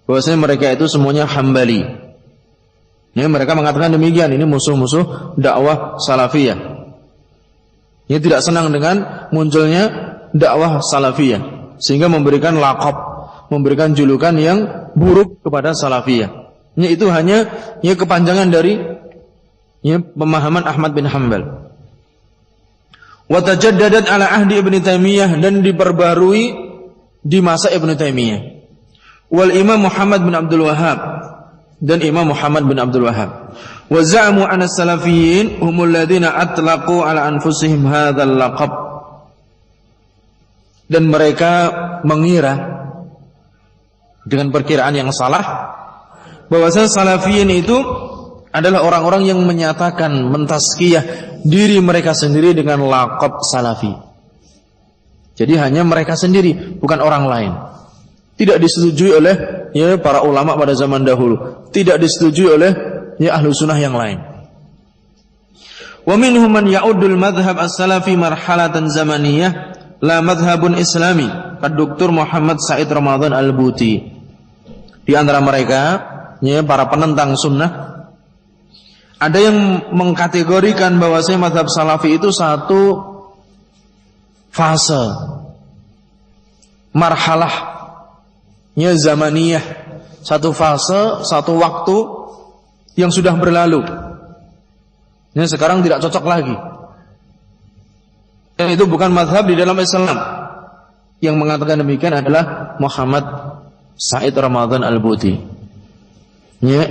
Bahwasanya mereka itu semuanya Hambali. Ya, mereka mengatakan demikian, ini musuh-musuh dakwah salafiyah. Ya, tidak senang dengan munculnya dakwah salafiyah, sehingga memberikan laqab, memberikan julukan yang buruk kepada salafiyah. Ya, itu hanya, ya, kepanjangan dari, ya, pemahaman Ahmad bin Hanbal. Wa tajaddadat ala ahdi Ibnu Taimiyah, dan diperbarui di masa Ibnu Taimiyah. Wal Imam Muhammad bin Abdul Wahhab, dan Imam Muhammad bin Abdul Wahhab. Wa za'amu anna salafiyyin humul ladzina atlaqu ala anfusihim hadzal laqab. Dan mereka mengira dengan perkiraan yang salah bahwasanya salafiyyin itu adalah orang-orang yang menyatakan, mentazkiyah diri mereka sendiri dengan laqab salafi. Jadi hanya mereka sendiri, bukan orang lain. Tidak disetujui oleh, ya, para ulama pada zaman dahulu, tidak disetujui oleh, ya, ahlu sunnah yang lain. Wa minhum man ya'uddul madhhab as-salafi marhalatan zamaniyah la madhhabun islami, Dr. Muhammad Sa'id Ramadan Al-Buti. Di antara mereka, ya, para penentang sunnah, ada yang mengkategorikan bahwasanya mazhab salafi itu satu fase, marhalah, ya, zamaniyah, satu fase, satu waktu yang sudah berlalu. Ini sekarang tidak cocok lagi. Dan itu bukan mazhab di dalam Islam. Yang mengatakan demikian adalah Muhammad Sa'id Ramadan Al-Buti. Ya.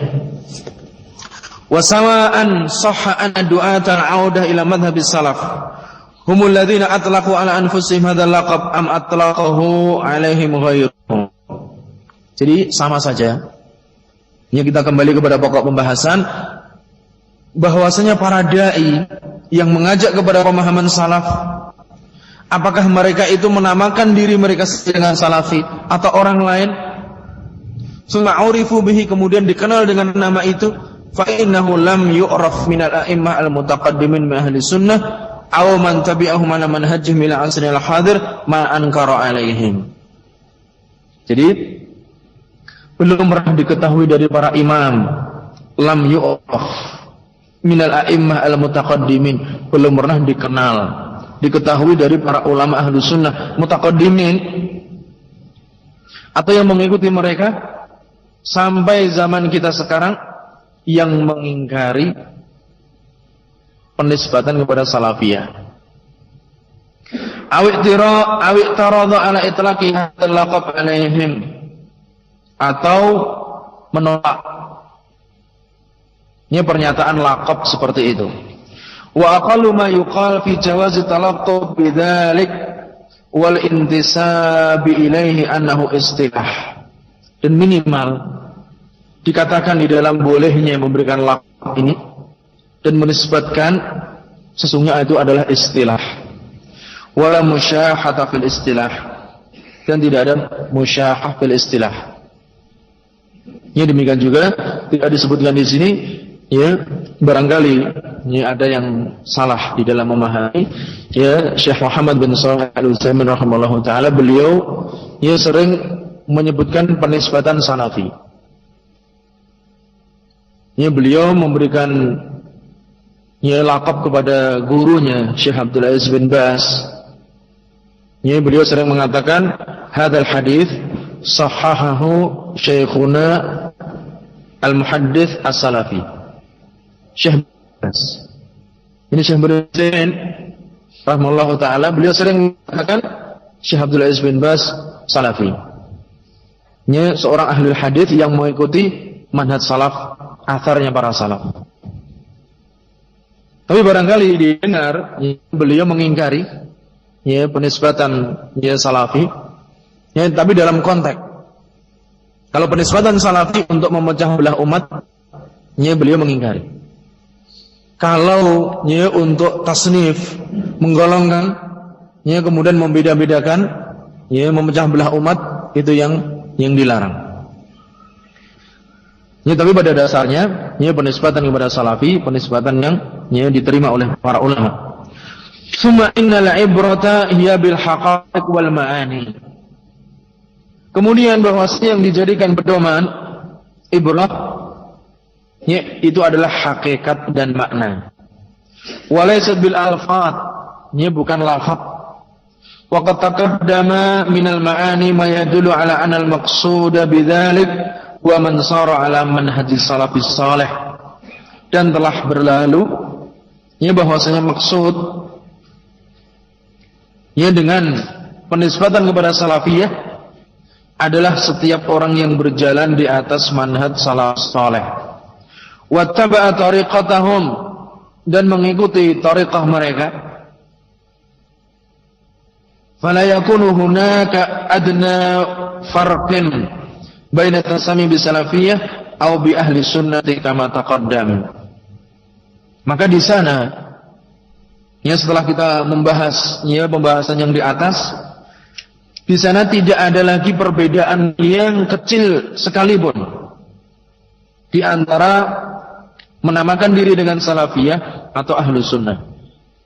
Wa sawa'an sahha an du'atan 'audah ila madhhabis salaf humul ladzina atlaqu ala anfusihim hadzal laqab am atlaqahu 'alaihim ghairuhum. Jadi sama saja. Ya, kita kembali kepada pokok pembahasan bahwasanya para dai yang mengajak kepada pemahaman salaf, apakah mereka itu menamakan diri mereka dengan salafi atau orang lain, summa urifu bihi, kemudian dikenal dengan nama itu, fa innahu lam yu'raf minal a'immah al-mutaqaddimin min ahli sunnah aw man tabi'ahum ala manhajihim ila asril hadir ma ankara alaihim. Jadi belum pernah diketahui dari para imam, lam yu'raf minal a'immah al-mutaqaddimin, belum pernah dikenal, diketahui dari para ulama ahli sunnah mutaqaddimin atau yang mengikuti mereka sampai zaman kita sekarang, yang mengingkari penisbatan kepada salafiyah. Awik taradha ala itlaqi hadzal laqab alaihim, atau menolak, Ini pernyataan laqab seperti itu. Wa aqallu ma yuqal fi jawazi talaqqub bidzalik wal intisabi ilaihi annahu istilah. Dan minimal dikatakan di dalam bolehnya memberikan laqab ini dan menisbatkan sesungguhnya itu adalah istilah. Wala musyahata fil istilah. Dan tidak ada musyahah fil istilah. Ya, demikian juga tidak disebutkan di sini, ya, barangkali ya ada yang salah di dalam memahami. Ya, Syekh Muhammad bin Shalih Al-Utsaimin rahimahullahu taala, beliau ya sering menyebutkan penisbatan salafi. Ya, beliau memberikan ya laqab kepada gurunya Syekh Abdul Aziz bin Baz. Ya, beliau sering mengatakan hadzal hadits sahahahu Syekhuna Al-Muhaddits As-Salafi. Syekh Baz. Ini Syekh Baz rahimahullahu taala, beliau sering mengatakan Syekh Abdul Aziz bin Baz Salafi. Ini seorang ahli hadis yang mengikuti manhaj salaf, atharnya para salaf. Tapi barangkali didengar beliau mengingkari ya penisbatan ya salafi. Ya, tapi dalam konteks kalau penisbatan salafi untuk memecah belah umat, ya beliau mengingkari. Kalau ya untuk tasnif, menggolongkan, ya kemudian membeda-bedakan, ya memecah belah umat, itu yang dilarang. Ya, tapi pada dasarnya, ya penisbatan kepada salafi, penisbatan yang ya diterima oleh para ulama. Summa innal ibrata hiya bil haqa'iq wal ma'ani. Kemudian bahwasanya yang dijadikan pedoman ibrah ya, itu adalah hakikat dan makna. Walaysat bil alfaz, ya bukan lafaz. Wa qad taqaddama min al ma'ani ma yadullu ala anna al maqsuda bidzalik wa man sara ala manhaj salafis salih. Dan telah berlalu ya bahwasanya maksud ya dengan penisbatan kepada salafiyah adalah setiap orang yang berjalan di atas manhaj salaf saleh, wattaba'a tariqatahum, dan mengikuti tariqah mereka. Fala yakunu hunaka adna farqin baina tasami bi salafiyah aw bi ahli sunnati kama taqaddam. Maka di sana ya setelah kita membahas ya pembahasan yang di atas, di sana tidak ada lagi perbedaan yang kecil sekalipun di antara menamakan diri dengan salafiyah atau ahlu sunnah.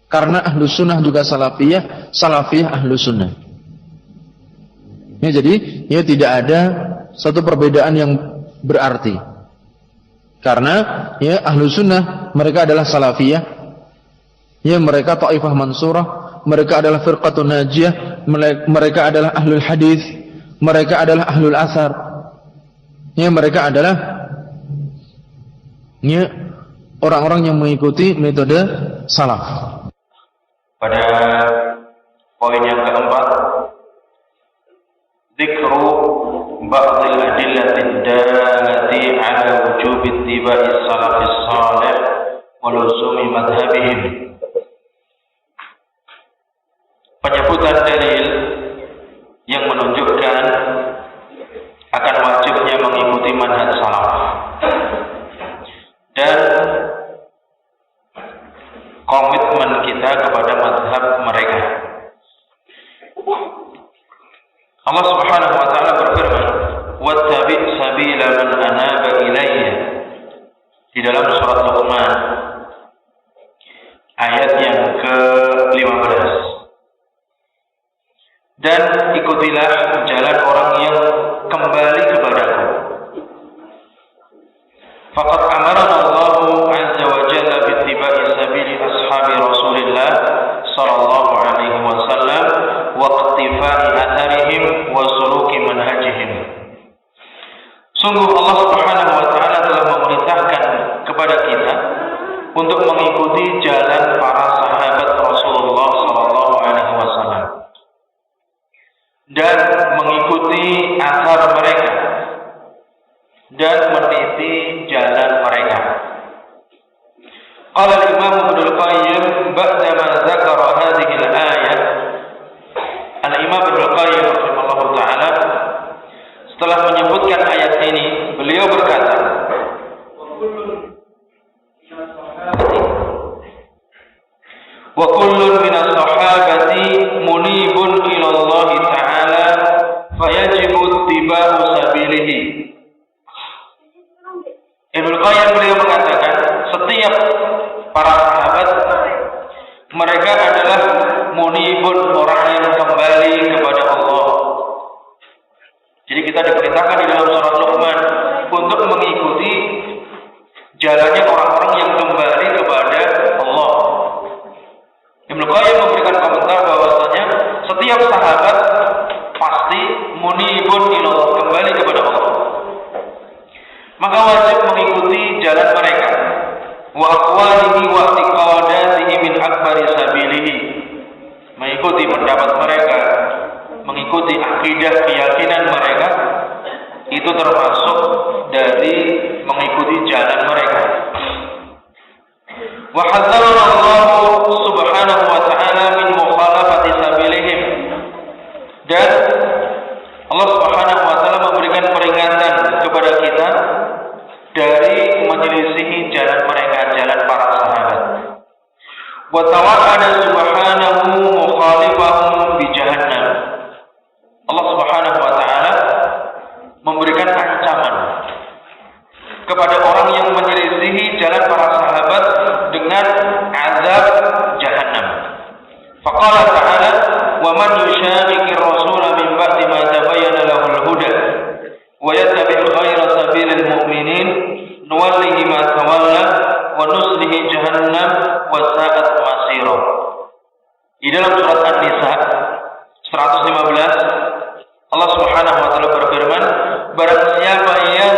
Karena ahlu sunnah juga salafiyah, salafiyah ahlu sunnah. Ya, jadi ya tidak ada satu perbedaan yang berarti. Karena ya ahlu sunnah mereka adalah salafiyah, ya mereka taifah mansurah, mereka adalah firqatun najiyah, mereka adalah ahlul hadis, mereka adalah ahlul asar. Ya, mereka adalah ya orang-orang yang mengikuti metode salaf. Pada poin yang keempat, dzikru ba'dil adillati dallati ala wujub ittiba'i salafis salih wa luzumi madhhabihim. Penyebutan dalil yang menunjukkan akan wajibnya mengikuti manhaj salaf dan komitmen kita kepada mazhab mereka. Allah Subhanahu wa taala berfirman, "Wattabi' sabila man anaba ilayya." Di dalam surat Luqman ayat yang ke-15. Dan ikutilah jalan orang yang kembali kepadaku. Faqad amarana Allahu azza wa jalla bittiba'i sabili ashabi Rasulillah sallallahu alaihi wasallam wa iqtifa'i atharihim wa suluki manhajihim. Sungguh Allah Subhanahu wa taala telah memerintahkan kepada kita untuk mengikuti jalan para sahabat Rasulullah sallallahu alaihi wasallam dan mengikuti athar mereka dan meniti jalan mereka. adalah munibun, orang yang kembali kepada Allah. Jadi kita diperintahkan di dalam surat Luqman untuk mengikuti jalannya orang-orang yang kembali kepada Allah. Ibnu Qayyim memberikan komentar bahwasanya setiap sahabat pasti munibun ilallah, kembali kepada Allah. Maka wajib mengikuti jalan mereka. Wa aqwalihi wa i'tiqadatihi min akbari sabilihi. Mengikuti pendapat mereka, mengikuti akidah keyakinan mereka, itu termasuk dari mengikuti jalan mereka. Wa hadzarana Allah subhanahu wa ta'ala min mukhalafati sabilihim. Dan Allah subhanahu wa ta'ala memberikan peringatan kepada kita dari menyelisihi jalan mereka, jalan para sahabat. Wa tawa'ada subhanahu mukhalifahum bi jahannam. Allah subhanahu wa ta'ala memberikan ancaman kepada orang yang menyelisihi jalan para sahabat dengan azab jahannam. Faqala ta'ala, wa man yushaqiqir rasula min ba'di ma tabayyana lahul huda wa yattabi' ghayra sabilil mu'minin nuwallihi ma tawalla wa nuslihi jahannam wa sa'at masira. Di dalam surat An-Nisa 115 Allah Subhanahu wa taala berfirman, barang siapa yang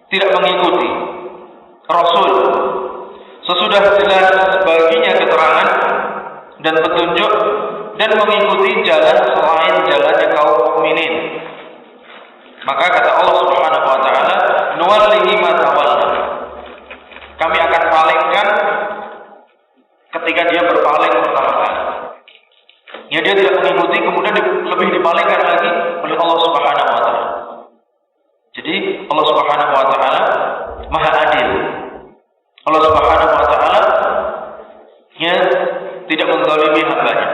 tidak mengikuti Rasul sesudah jelas baginya keterangan dan petunjuk dan mengikuti jalan selain jalannya kaum mukminin, maka kata Allah Subhanahu wa taala, nuwallihi ma tawalla, kami akan palingkan ketika dia berpaling pertama kali. Ya, dia tidak mengikuti, kemudian lebih dipalingkan lagi oleh Allah Subhanahu wa taala. Jadi Allah Subhanahu wa taala Maha Adil. Allah Subhanahu wa taala ya tidak menzalimi hambanya.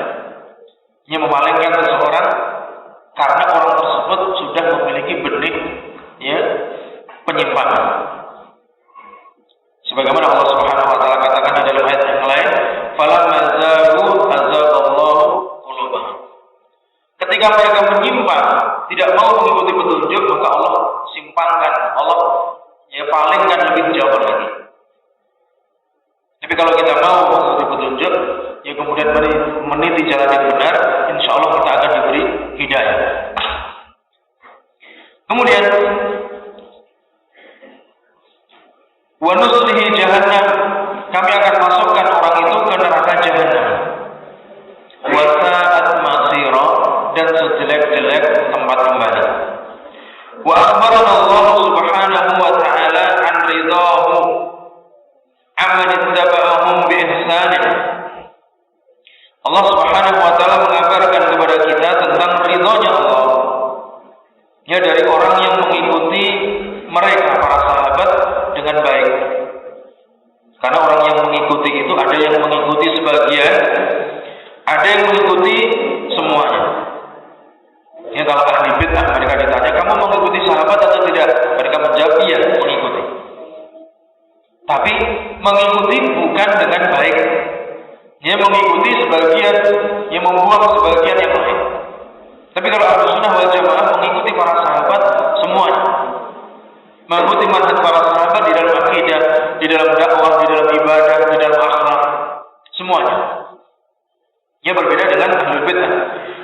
Dia memalingkan seseorang karena orang tersebut sudah memiliki benih ya penyimpangan. Sebagaimana Allah Subhanahu wa taala katakan di dalam ayat yang lain, falamma zaghu azaghallahu qulubahum. Ketika mereka menyimpang, tidak mau mengikuti petunjuk, maka Allah simpangkan, Allah ya palingkan lebih jauh lagi. Tapi kalau kita mau mengikuti petunjuk, ya kemudian meniti jalan yang benar, insya Allah kita akan diberi hidayah. Kemudian wa nuslihi jahannam, kami akan masukkan orang itu ke neraka jahannam. Wa sa'at masira, dan sejelek-jelek tempat kembali. Wa akhbarana Allah subhanahu wa ta'ala an ridahu amman ittaba'ahum bi ihsanin. Allah subhanahu wa ta'ala mengabarkan kepada kita tentang ridhonya Allah ya dari orang yang mengikuti mereka para sahabat dengan baik. Karena orang yang mengikuti itu ada yang mengikuti sebagian, ada yang mengikuti semuanya. Ya, kalau ahli bid'ah mereka ditanya, kamu mengikuti sahabat atau tidak? Mereka menjawab iya, mengikuti. Tapi mengikuti bukan dengan baik. Dia mengikuti sebagian, yang membuang sebagian yang lain. Tapi kalau Ahlussunnah wal Jamaah mengikuti para sahabat semuanya. Mengikuti manhaj para sahabat di dalam akidah, di dalam dakwah, di dalam ibadah, di dalam akhlak, semuanya. Dia berbeda dengan ahlul bid'ah.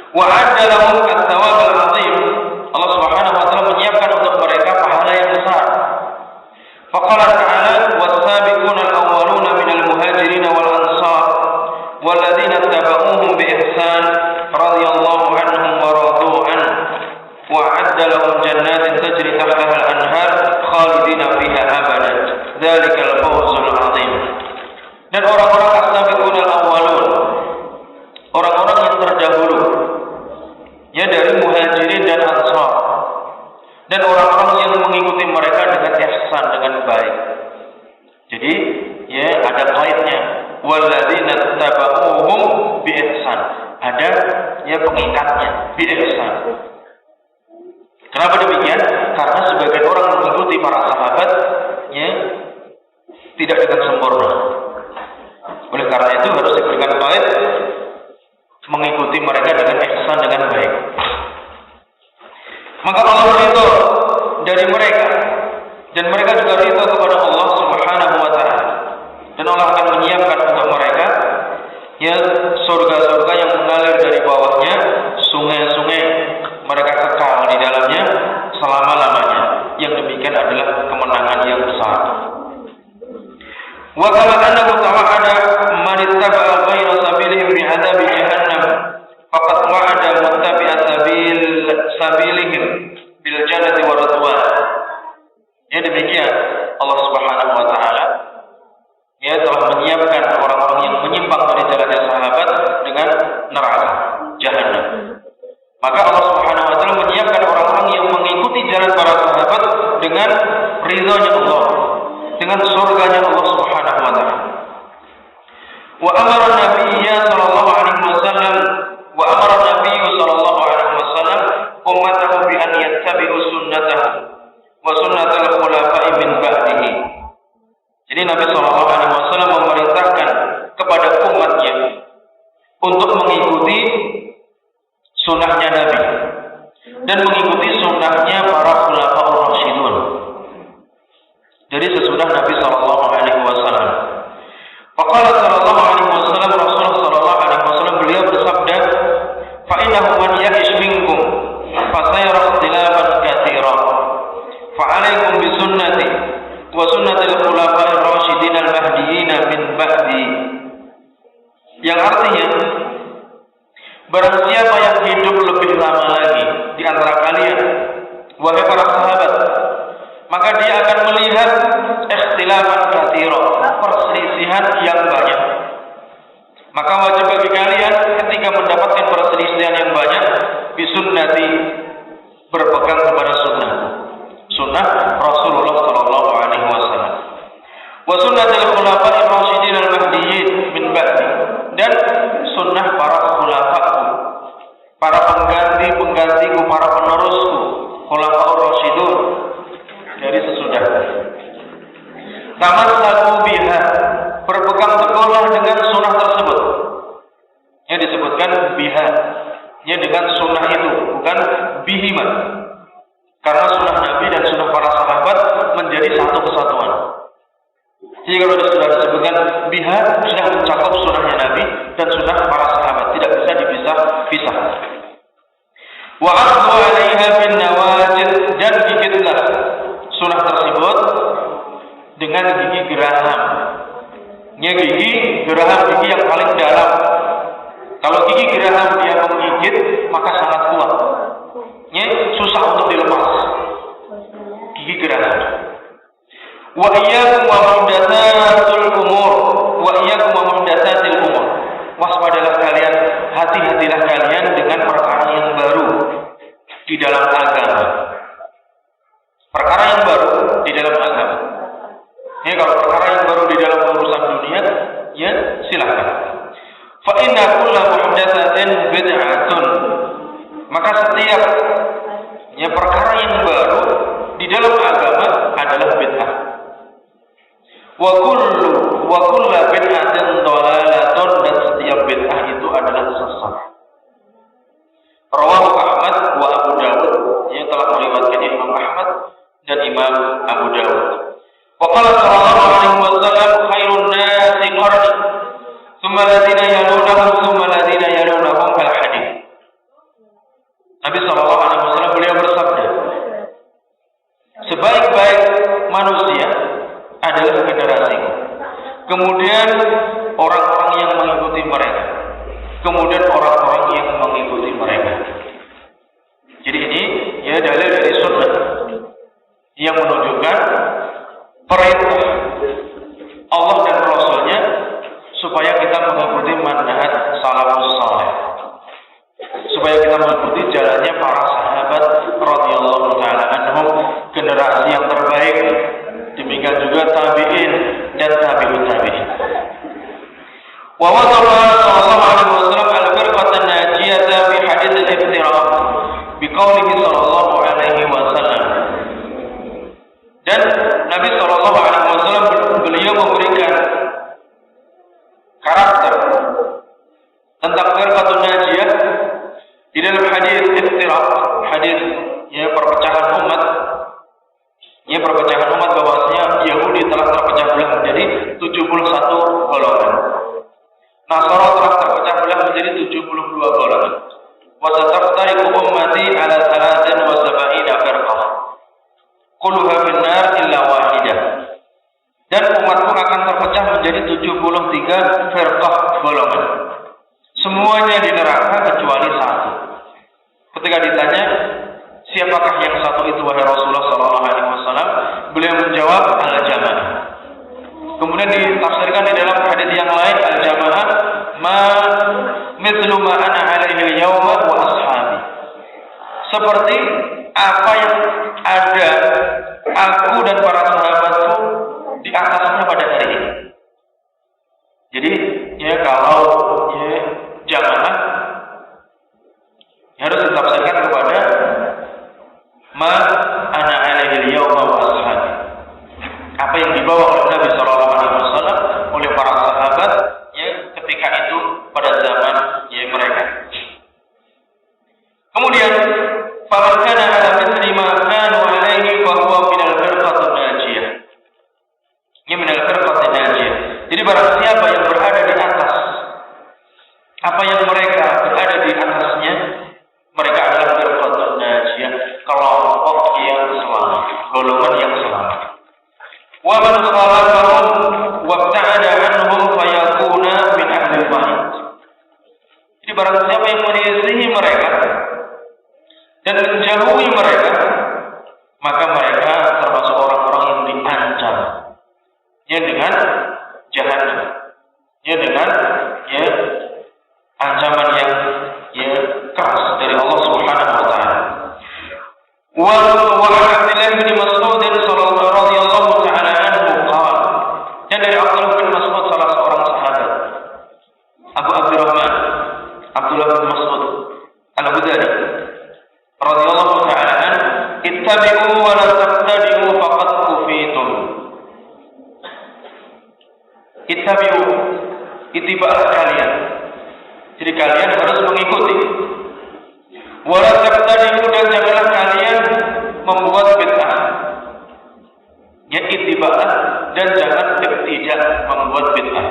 Wa 'adda lahum ats-tsawab al-'azim. Allah Subhanahu wa taala menyiapkan untuk mereka pahala yang besar. Faqala ta'ala was-sabiquna al-awwaluna minal muhajirin wal ansar walladzina ittaba'uuhum bi ihsan radhiyallahu anhum wa radu an wa 'adda lahum jannatin tajri tahtaha al-anhar khalidina fiha abadan. Dzalikal fawzul 'azim. Dan orang-orang as-sabiquna al-awwalun, orang-orang yang terdahulu ya dari muhajirin dan ansar, dan orang-orang yang mengikuti mereka dengan ihsan, dengan baik. Jadi ya ada kaitnya, walladzina tabauhum bi ihsan, ada ya pengikatnya bi ihsan. Kenapa demikian? Karena sebagian orang mengikuti para sahabat ya tidak dengan sempurna. itu harus diberikan qaid, mengikuti mereka dengan ihsan, dengan baik. Maka Allah ridho dari mereka, dan mereka juga ridho kepada Allah Subhanahu wa Ta'ala. Dan Allah akan menyiapkan untuk mereka ya surga-surga yang mengalir dari bawahnya sungai-sungai, mereka kekal di dalamnya selama-lamanya. Yang demikian adalah kemenangan yang besar. Wa kama annahu ta'ala man ittaba'a ghayra sabilihim bi'adabi jahannam faqad wa'ada muttabi'a sabilihim bil jannati wa ridwan. Ya demikian Allah Subhanahu wa Ta'ala ya telah menyiapkan orang-orang yang menyimpang dari jalannya sahabat dengan neraka jahannam. Maka Allah Subhanahu wa Ta'ala menyiapkan orang-orang yang mengikuti jalan para sahabat dengan ridhonya Allah, dengan surganya Allah Subhanahu wa Ta'ala. Wa amara Nabiyya sallallahu alaihi wasallam ummatahu bi an yattabi'u sunnatahu wa sunnatal khulafa'i min ba'dihi. Jadi Nabi sallallahu alaihi wasallam memerintahkan kepada umatnya untuk mengikuti sunnahnya Nabi dan mengikuti sunnahnya para khulafaur rasyidun dari sesudah Nabi sallallahu alaihi wasallam. Faqala sallallahu alaihi wasallam, Rasulullah sallallahu alaihi wasallam beliau bersabda, "Fa innahu man ya'ish minkum fa sayara ikhtilafan katsira. Fa 'alaikum bi sunnati wa sunnatil khulafa'ir rasyidin al-mahdiyyin min ba'di." Yang artinya, barang siapa yang hidup lebih lama lagi di antara kalian, wahai para sahabat, maka dia akan melihat ikhtilafan katsira, perselisihan yang banyak. Maka wajib bagi kalian ketika mendapatkan perselisihan yang banyak, bisunnati, berpegang kepada sunnah Rasulullah sallallahu alaihi wasallam. Wa sunnatul khulafa'ir rasyidin al-mahdiyyin min ba'di, dan sunnah para khulafa, para penggantiku, para penerusku, khulafaur rasyidun dari sesudah. Tamassaku biha, berpegang teguhlah dengan sunnah tersebut. Yang disebutkan biha, ya dengan sunnah itu, bukan bihima. Karena sunnah Nabi dan sunnah para sahabat menjadi satu kesatuan. Jadi kalau sudah disebutkan biha, sudah mencakup sunnahnya Nabi dan sunnah para sahabat, tidak bisa dipisah-pisah. Wa aqdu 'alaiha bin nawajid, dan gigitlah sunnah tersebut dengan gigi geraham. Ya, gigi geraham, gigi yang paling dalam. Kalau gigi geraham dia menggigit, maka sangat kuat. Ya, susah untuk dilepas. Gigi geraham. Wa iyyakum wa muhdatsatul umur, wa iyyakum wa muhdatsatil umur. Waspadalah kalian, hati-hatilah kalian dengan perkara yang baru di dalam agama. Perkara yang baru di dalam agama. Ya, kalau perkara yang baru di dalam urusan dunia, ya silakan. Fa inna kulla muhdatsatin bid'atun. Maka setiap ya perkara yang baru di dalam agama adalah bid'ah. Wa kullu bid'atin dhalalatun, dan setiap bid'ah itu adalah sesat. Rawahu Ahmad wa Abu Dawud, yang telah meriwayatkan Imam Ahmad dan Imam Abu Dawud. Wa qala sallallahu alaihi wasallam, khairun nasi qarni, tsumma alladziina yalunahum, tsumma alladziina yalunahum, kal hadits. Nabi sallallahu alaihi wasallam beliau bersabda, sebaik-baik manusia adalah generasiku. Kemudian orang-orang yang mengikuti mereka. Kemudian orang-orang yang mengikuti mereka. Jadi ini ya dalil dari sunnah yang menunjukkan perintah Allah dan Rasulnya supaya kita mengikuti manhaj salafus saleh, supaya kita mengikuti jalannya para sahabat radhiyallahu taala anhum, generasi yang terbaik. Demikian juga tabi'in dan tabi'ut tabi'in. Wa wasafa sallallahu alaihi wasallam al-firqatan najiyata fi hadits al-iftiraq bi qoulihi sallallahu alaihi wasallam. Dan Nabi sallallahu alaihi wasallam beliau memberikan karakter tentang firqatun najiyah di dalam hadis iftiraq, hadis perpecahan umat. Perpecahan umat bahwasanya Yahudi telah terpecah belah menjadi 71 golongan. Nasara telah terpecah belah menjadi 72 golongan. Wa sataftariqu ummati ala 73 firqah. Kulluha finnar illa wahidah. Dan umatku akan terpecah menjadi 73 firqah golongan. Semuanya di neraka kecuali satu. Ketika ditanya, siapakah yang satu itu wahai Rasulullah sallallahu alaihi wasallam? Beliau menjawab, al-jamaah. Kemudian ditafsirkan di dalam hadis yang lain, al-jamaah mithlu ma ana alaihi al-yawma wa ashabi. Seperti apa yang ada aku dan para sahabatku di atasnya pada hari ini. Jadi kalau jamaah harus ditafsirkan kepada ma ana alaihi al-yawma wa ashabi. Apa yang dibawa oleh Nabi sallallahu alaihi wasallam oleh para sahabat ketika itu pada zaman mereka. Kemudian faman kana ala mithli ma kanu alaihi fa huwa min al-firqatin najiyah. Min al-firqatin najiyah. Jadi barang siapa yang berada di atas apa yang mereka berada di atasnya, mereka adalah firqatin najiyah, kelompok yang selamat, golongan yang selamat. Wa man khalafahum wabta'ada anhum fayakuna min ahli al-bait. Jadi barang siapa yang menyelisihi mereka dan menjauhi mereka, maka mereka termasuk orang-orang yang diancam dengan jahannam, dengan ancaman yang keras dari Allah Subhanahu wa taala. Wa Abdullah bin Mas'ud radhiyallahu taala anhu qala, dan dari Abdullah bin Mas'ud salah seorang sahabat, Abu Abdurrahman Abdullah bin Mas'ud Al-Hudari radhiyallahu taala anhu, ittabi'u wa la tabtadi'u faqad kufitum. Ittabi'u, itiba'lah kalian. Jadi kalian harus mengikuti. Wa la tabtadi'u, dan janganlah kalian membuat bid'ah. Itiba'lah dan jangan tidak membuat bid'ah.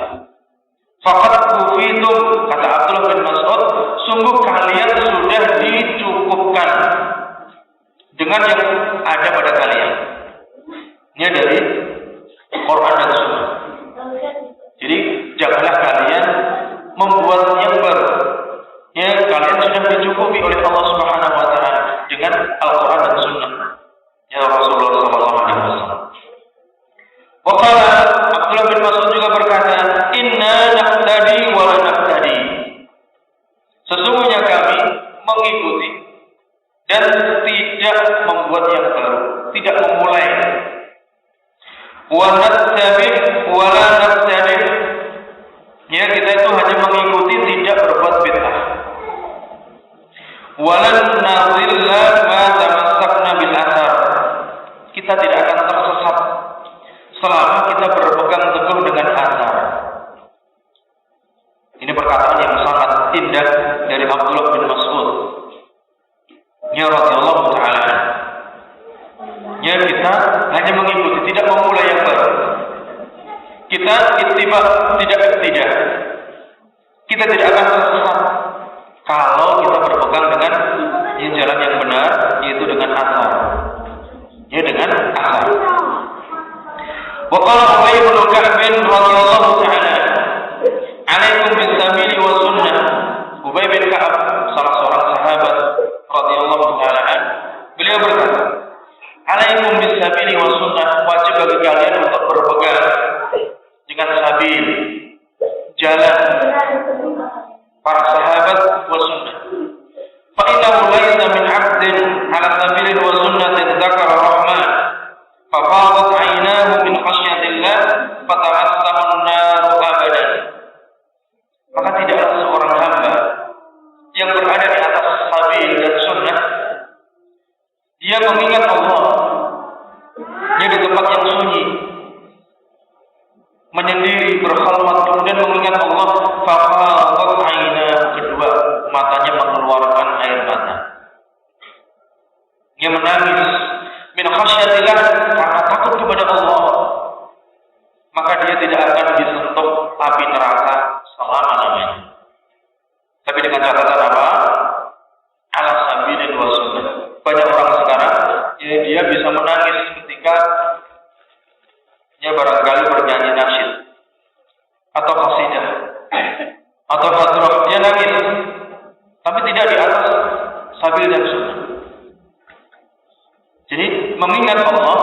Faqad kufitum, kata Abdullah bin Mas'ud, sungguh kalian sudah dicukupkan dengan yang ada pada kalian. Ini dari Quran dan Sunnah. Jadi janganlah kalian membuat yang baru. Kalian sudah dicukupi oleh Allah Subhanahu wa taala dengan Al-Quran dan Sunnah Rasulullah sallallahu alaihi wasallam. Wa qala, Abdullah bin Mas'ud juga berkata, inna naqtadi wa la naqtadi. Sesungguhnya kami mengikuti dan tidak membuat yang baru, tidak memulai. Wa nattabi wa la naqtadi. Kita itu hanya mengikuti, tidak berbuat bid'ah. Walan nadhilla ma tamassakna bil athar. Kita tidak akan tersesat selama kita berpegang teguh dengan athar. Ini perkataan yang sangat indah dari Abdullah bin Mas'ud radhiyallahu taala. Kita hanya mengikuti, tidak memulai yang baru. Kita ittiba, tidak. Kita tidak akan tersesat kalau kita berpegang dengan jalan yang benar, yaitu dengan athar. Dengan athar. Wa qala Ubay bin Ka'b radhiyallahu ta'ala, "Alaikum bis-sabili wa sunnah." Ubay bin Ka'ab, salah seorang sahabat radhiyallahu ta'ala, beliau berkata, "Alaikum bis-sabili wa sunnah." Wajib bagi kalian untuk berpegang dengan sabil, jalan para sahabat wa sunnah. Fa innahu laysa min 'abdin 'ala sabilin wa sunnatin dzakara rahman fa fadat 'aynahu min khasyatillah fatamassahu an-nar abadan. Maka tidaklah seorang hamba yang berada di atas sabil dan sunnah, dia mengingat Allah, dia di tempat yang sunyi, menyendiri, berkhalwat, kemudian mengingat Allah, faqadat 'ainahu, kata selama-lamanya. Tapi dengan catatan apa? Ala sabilin wa sunnah. Banyak orang sekarang dia bisa menangis ketika barangkali bernyanyi nasyid atau qasidah atau fatrah, dia nangis, tapi tidak di atas sabil dan sunnah. Jadi mengingat Allah,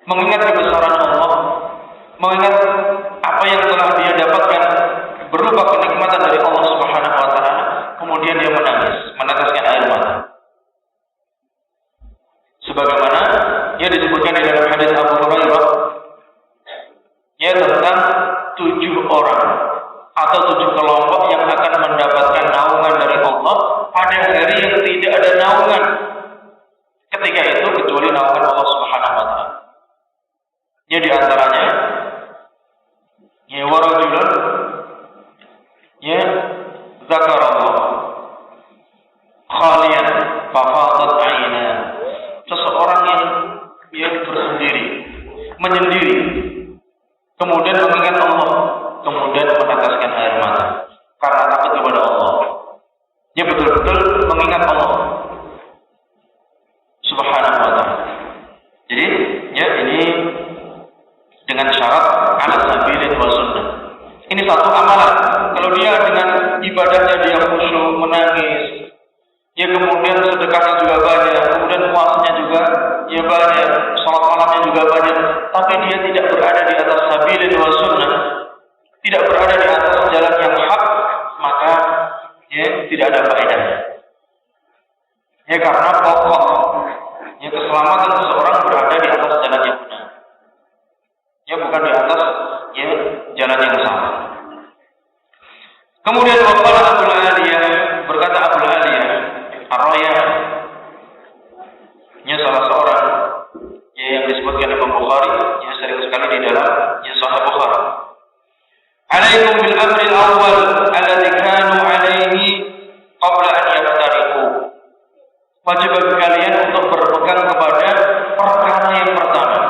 mengingat kebesaran Allah, mengingat apa yang telah dia dapatkan berupa kenikmatan dari Allah Subhanahu wa taala, kemudian dia menangis, meneteskan air mata. Sebagaimana ia disebutkan di dalam hadis Abu Hurairah, tentang 7 orang atau 7 kelompok yang akan mendapatkan naungan dari Allah pada hari yang tidak ada naungan ketika itu kecuali naungan Allah Subhanahu wa taala. Di antaranya warajulun zakarallah khalian fafadat aina, seseorang yang bersendiri, menyendiri, kemudian mengingat Allah, kemudian meneteskan air mata karena takut kepada Allah. Dia betul-betul mengingat Allah Subhanahu wa taala. Jadi ini dengan syarat ala sabilin wa sunnah. Ini satu amalan. Kalau dia dengan ibadahnya dia khusyuk, menangis, kemudian sedekahnya juga banyak, kemudian puasanya juga banyak, salat malamnya juga banyak, tapi dia tidak berada di atas sabilin wa sunnah, tidak berada di atas jalan yang hak, maka tidak ada faedahnya. Karena pokok keselamatan seseorang berada di atas jalan yang benar. Bukan di atas jalan yang salah. Kemudian waqala Abul Aliyah, berkata Abul Aliyah Ar-Rayyan, salah seorang yang disebutkan Imam Bukhari, sering sekali di dalam Sahih Bukhari. Alaikum bil amri al-awwal alladhi kanu alaihi qabla an yaftariqu. Wajib bagi kalian untuk berpegang kepada perkara yang pertama,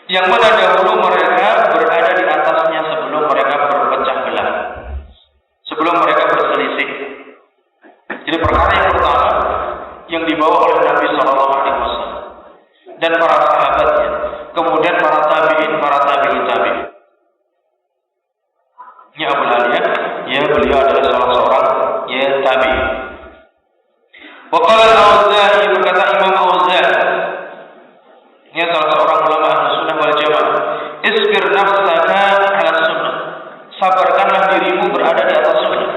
yang mana dahulu mereka berada di atasnya sebelum mereka berpecah belah, sebelum mereka berselisih. Jadi perkara yang pertama yang dibawa oleh Nabi Sallallahu Alaihi Wasallam dan para sahabatnya, kemudian para tabiin, para tabiin. Abu Aliyah, beliau adalah salah seorang tabiin. Waqala al-Auza'i, berkata Imam Auza'i, salah seorang ulama Ahlussunnah wal Jamaah, isbir nafsaka ala sunnah, sabarkanlah dirimu berada di atas sunnah.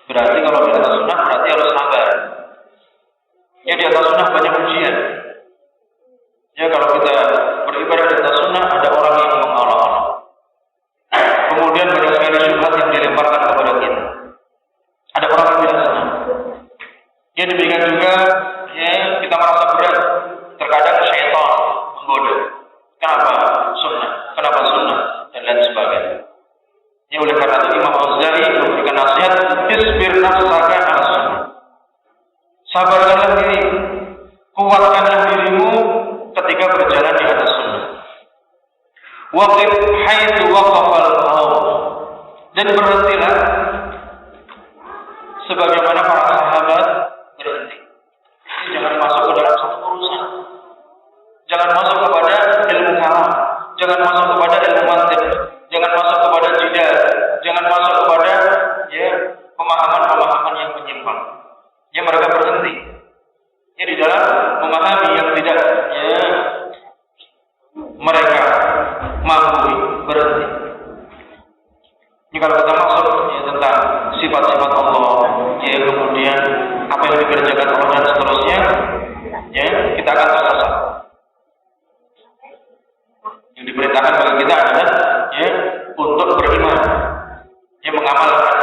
Berarti kalau di atas sunnah berarti harus sabar. Di atas sunnah banyak ujian. Kalau kita beribadah di atas sunnah, ada orang yang mengolok-olok, kemudian banyak sekali syubhat yang dilemparkan kepada kita. Ada orang yang tidak senang. Demikian juga kita merasa berat. Terkadang syaitan menggoda. Kenapa sunnah? Kenapa sunnah? Dan lain sebagainya. Oleh karena itu Imam Ghazali memberikan nasihat, isbir nafsaka ala sunnah. Sabarkanlah diri, kuatkanlah dirimu ketika berjalan di atas sunnah. Waqif haitsu waqafal qaum, dan berhentilah sebagaimana para sahabat berhenti. Jangan masuk ke dalam satu urusan. Jangan masuk kepada ilmu kalam, jangan masuk kepada ilmu mantiq, jangan masuk kepada jidal, jangan masuk kepada pemahaman-pemahaman yang menyimpang. Mereka berhenti. Di dalam memahami yang tidak mereka mampu, berhenti. Kalau kita masuk tentang sifat-sifat Allah, kemudian apa yang dikerjakan Allah dan seterusnya, kita akan tersesat. Yang diperintahkan bagi kita adalah untuk beriman, mengamalkan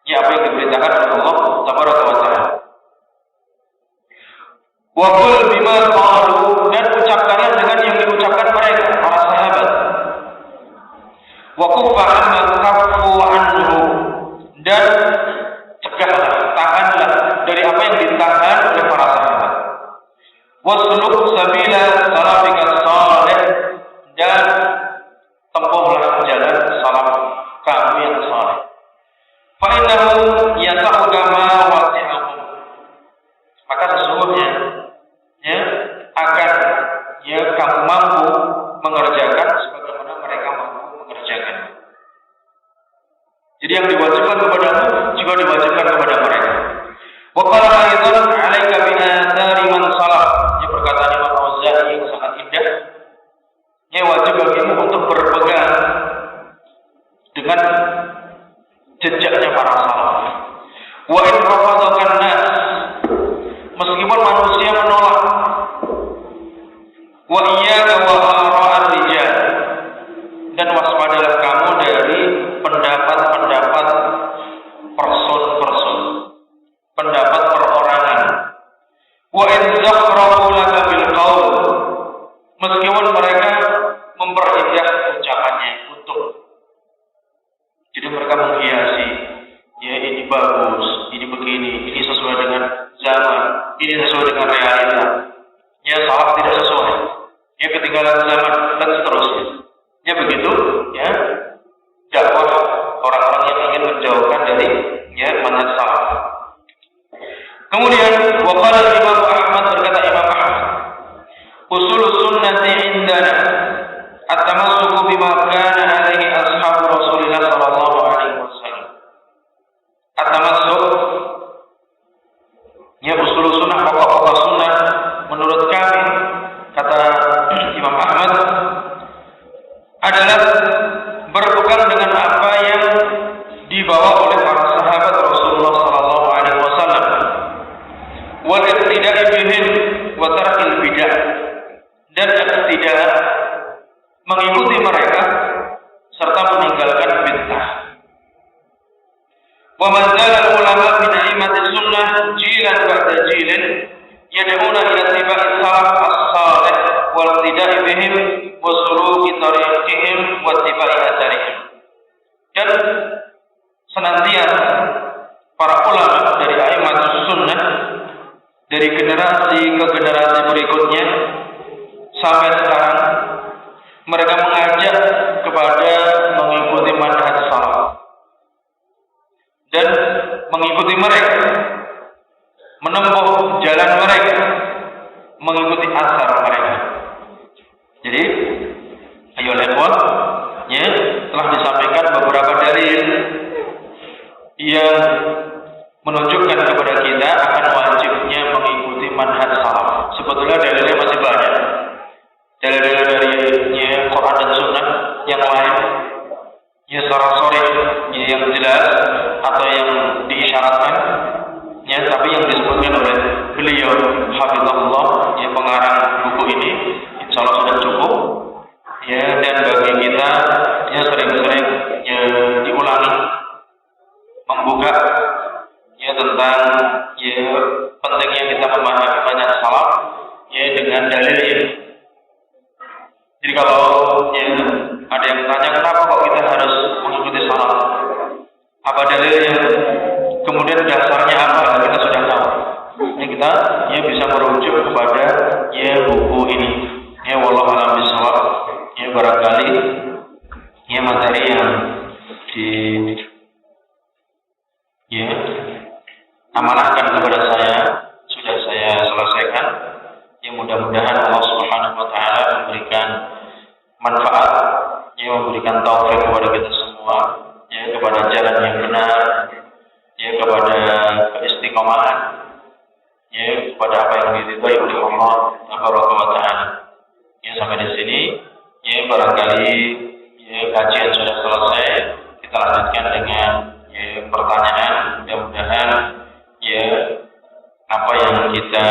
apa yang diperintahkan oleh Allah Tabaraka wa Ta'ala. Wa qul bima qalu, dan ucapkanlah dengan yang diucapkan mereka para sahabat. Wa kuffa amma kaffu anhu, dan cegahlah, tahanlah dari apa yang ditahan oleh para sahabat. Wasluk sabila salafika salih, dan tempuhlah jalan Jadi yang diwajibkan kepadamu juga diwajibkan kepada mereka. Wa qala aidan 'alaika bi athari man salaf. Ini perkataan Imam Auza'i yang sangat indah. Ini wajib bagimu untuk berpegang dengan jejaknya para salaf. Wa in rafadakan nas, meskipun manusia menolak. Wa iyyaka wa ara'ar rijal, dan waspadalah kamu dari pendapat-pendapat person, pendapat perorangan. Wa in zakhrafu laka bil qaul, meskipun mereka memperindah ucapannya untuk, jadi mereka menghiasi, ya ini bagus, ini begini, ini sesuai dengan zaman, ini sesuai dengan realita. Ya salaf tidak sesuai, ya ketinggalan zaman dan seterusnya. Ya begitu, ya dakwah orang-orang yang ingin menjauhkan dari ya manhaj salaf. Kemudian waqala Imam Ahmad, berkata Imam Ahmad, usul sunnati indana at-tamassuku bima kana alaihi ashabu Rasulillah sallallahu alaihi wasallam. At-tamassuk, ya usul sunnah, pokok-pokok sunnah menurut kami, kata Imam Ahmad, adalah berpegang dengan apa yang dibawa oleh para sahabat Rasulullah sallallahu alaihi wasallam, wal iqtida'i bihim wa tarkil bid'ah, dan tidak mengikuti mereka serta meninggalkan bid'ah. Wa man zala ulama min a'immatis sunnah jilan ba'da jilin yad'una ila ittiba'i salaf as-salih wal iqtida'i bihim wa suluki tariqihim wa ittiba'i atharihim. Dan senantiasa para ulama dari a'immatus sunnah dari generasi ke generasi berikutnya sampai sekarang, mereka mengajak kepada mengikuti manhaj salaf dan mengikuti mereka, menempuh jalan mereka, mengikuti asar mereka. Jadi, ayo ikhwan, ya, telah disampaikan beberapa dalil yang menunjukkan kepada kita akan wajibnya mengikuti manhaj salaf. Sebetulnya dalilnya masih banyak. Dalil-dalil dari Quran dan Sunnah yang lain, ya secara sharih, ya yang jelas atau yang diisyaratkan, ya tapi yang disebutkan oleh beliau hafizahullah, ya pengarang buku ini, insyaallah sudah cukup. Ya, dan bagi kita ya sering-sering ya diulangi, membuka ya tentang ya pentingnya kita memahami manhaj salaf ya dengan dalilnya. Jadi kalau ya ada yang tanya kenapa kok kita harus mengikuti salaf, apa dalilnya, kemudian dasarnya apa, kita sudah tahu. Ini kita ya bisa merujuk kepada ya buku ini. Ya wallahu a'lam bishawab. Ya barangkali ya materi yang di ya amanahkan kepada saya sudah saya selesaikan. Ya mudah-mudahan Allah Subhanahu wa taala memberikan manfaat, ya memberikan taufik kepada kita semua, ya kepada jalan yang benar, ya kepada keistiqomahan, ya kepada apa yang diridhai oleh Allah Subhanahu wa taala. Ya sampai di sini ya barangkali ya kajian sudah selesai, kita lanjutkan dengan ya pertanyaan. Mudah-mudahan ya apa yang kita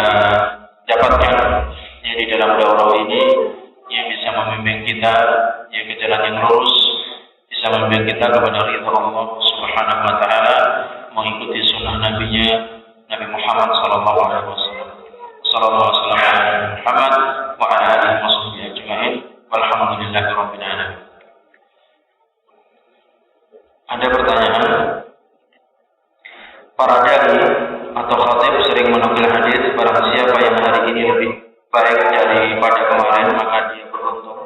dapatkan ya di dalam daurah ini ya bisa membimbing kita ya ke jalan yang lurus, bisa membimbing kita kepada ridha Allah Subhanahu wa taala, mengikuti sunnah nabinya Nabi Muhammad sallallahu alaihi wasallam. Sallallahu alaihi wasallam Muhammad wa ala alihi washabbihi ajma'in. Walhamdulillahirabbil alamin. Ada pertanyaan? Para dai atau khatib sering menukil hadis, barang siapa yang hari ini lebih baik daripada kemarin maka dia beruntung.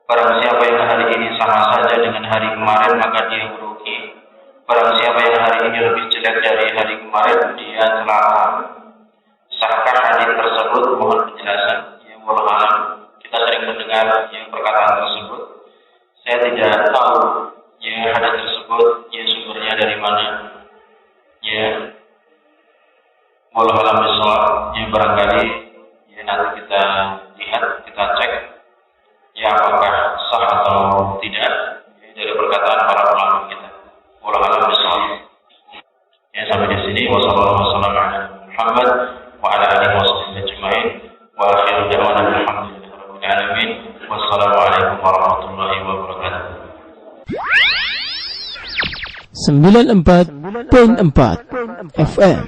Barang siapa yang hari ini sama saja dengan hari kemarin maka dia merugi. Barang siapa yang hari ini lebih jelek dari hari kemarin dia celaka. Sahkah hadis tersebut? Mohon penjelasan. Ya wallahu a'lam. Kita sering mendengar yang perkataan tersebut. Saya tidak tahu ya hadis tersebut ya 94.4 FM.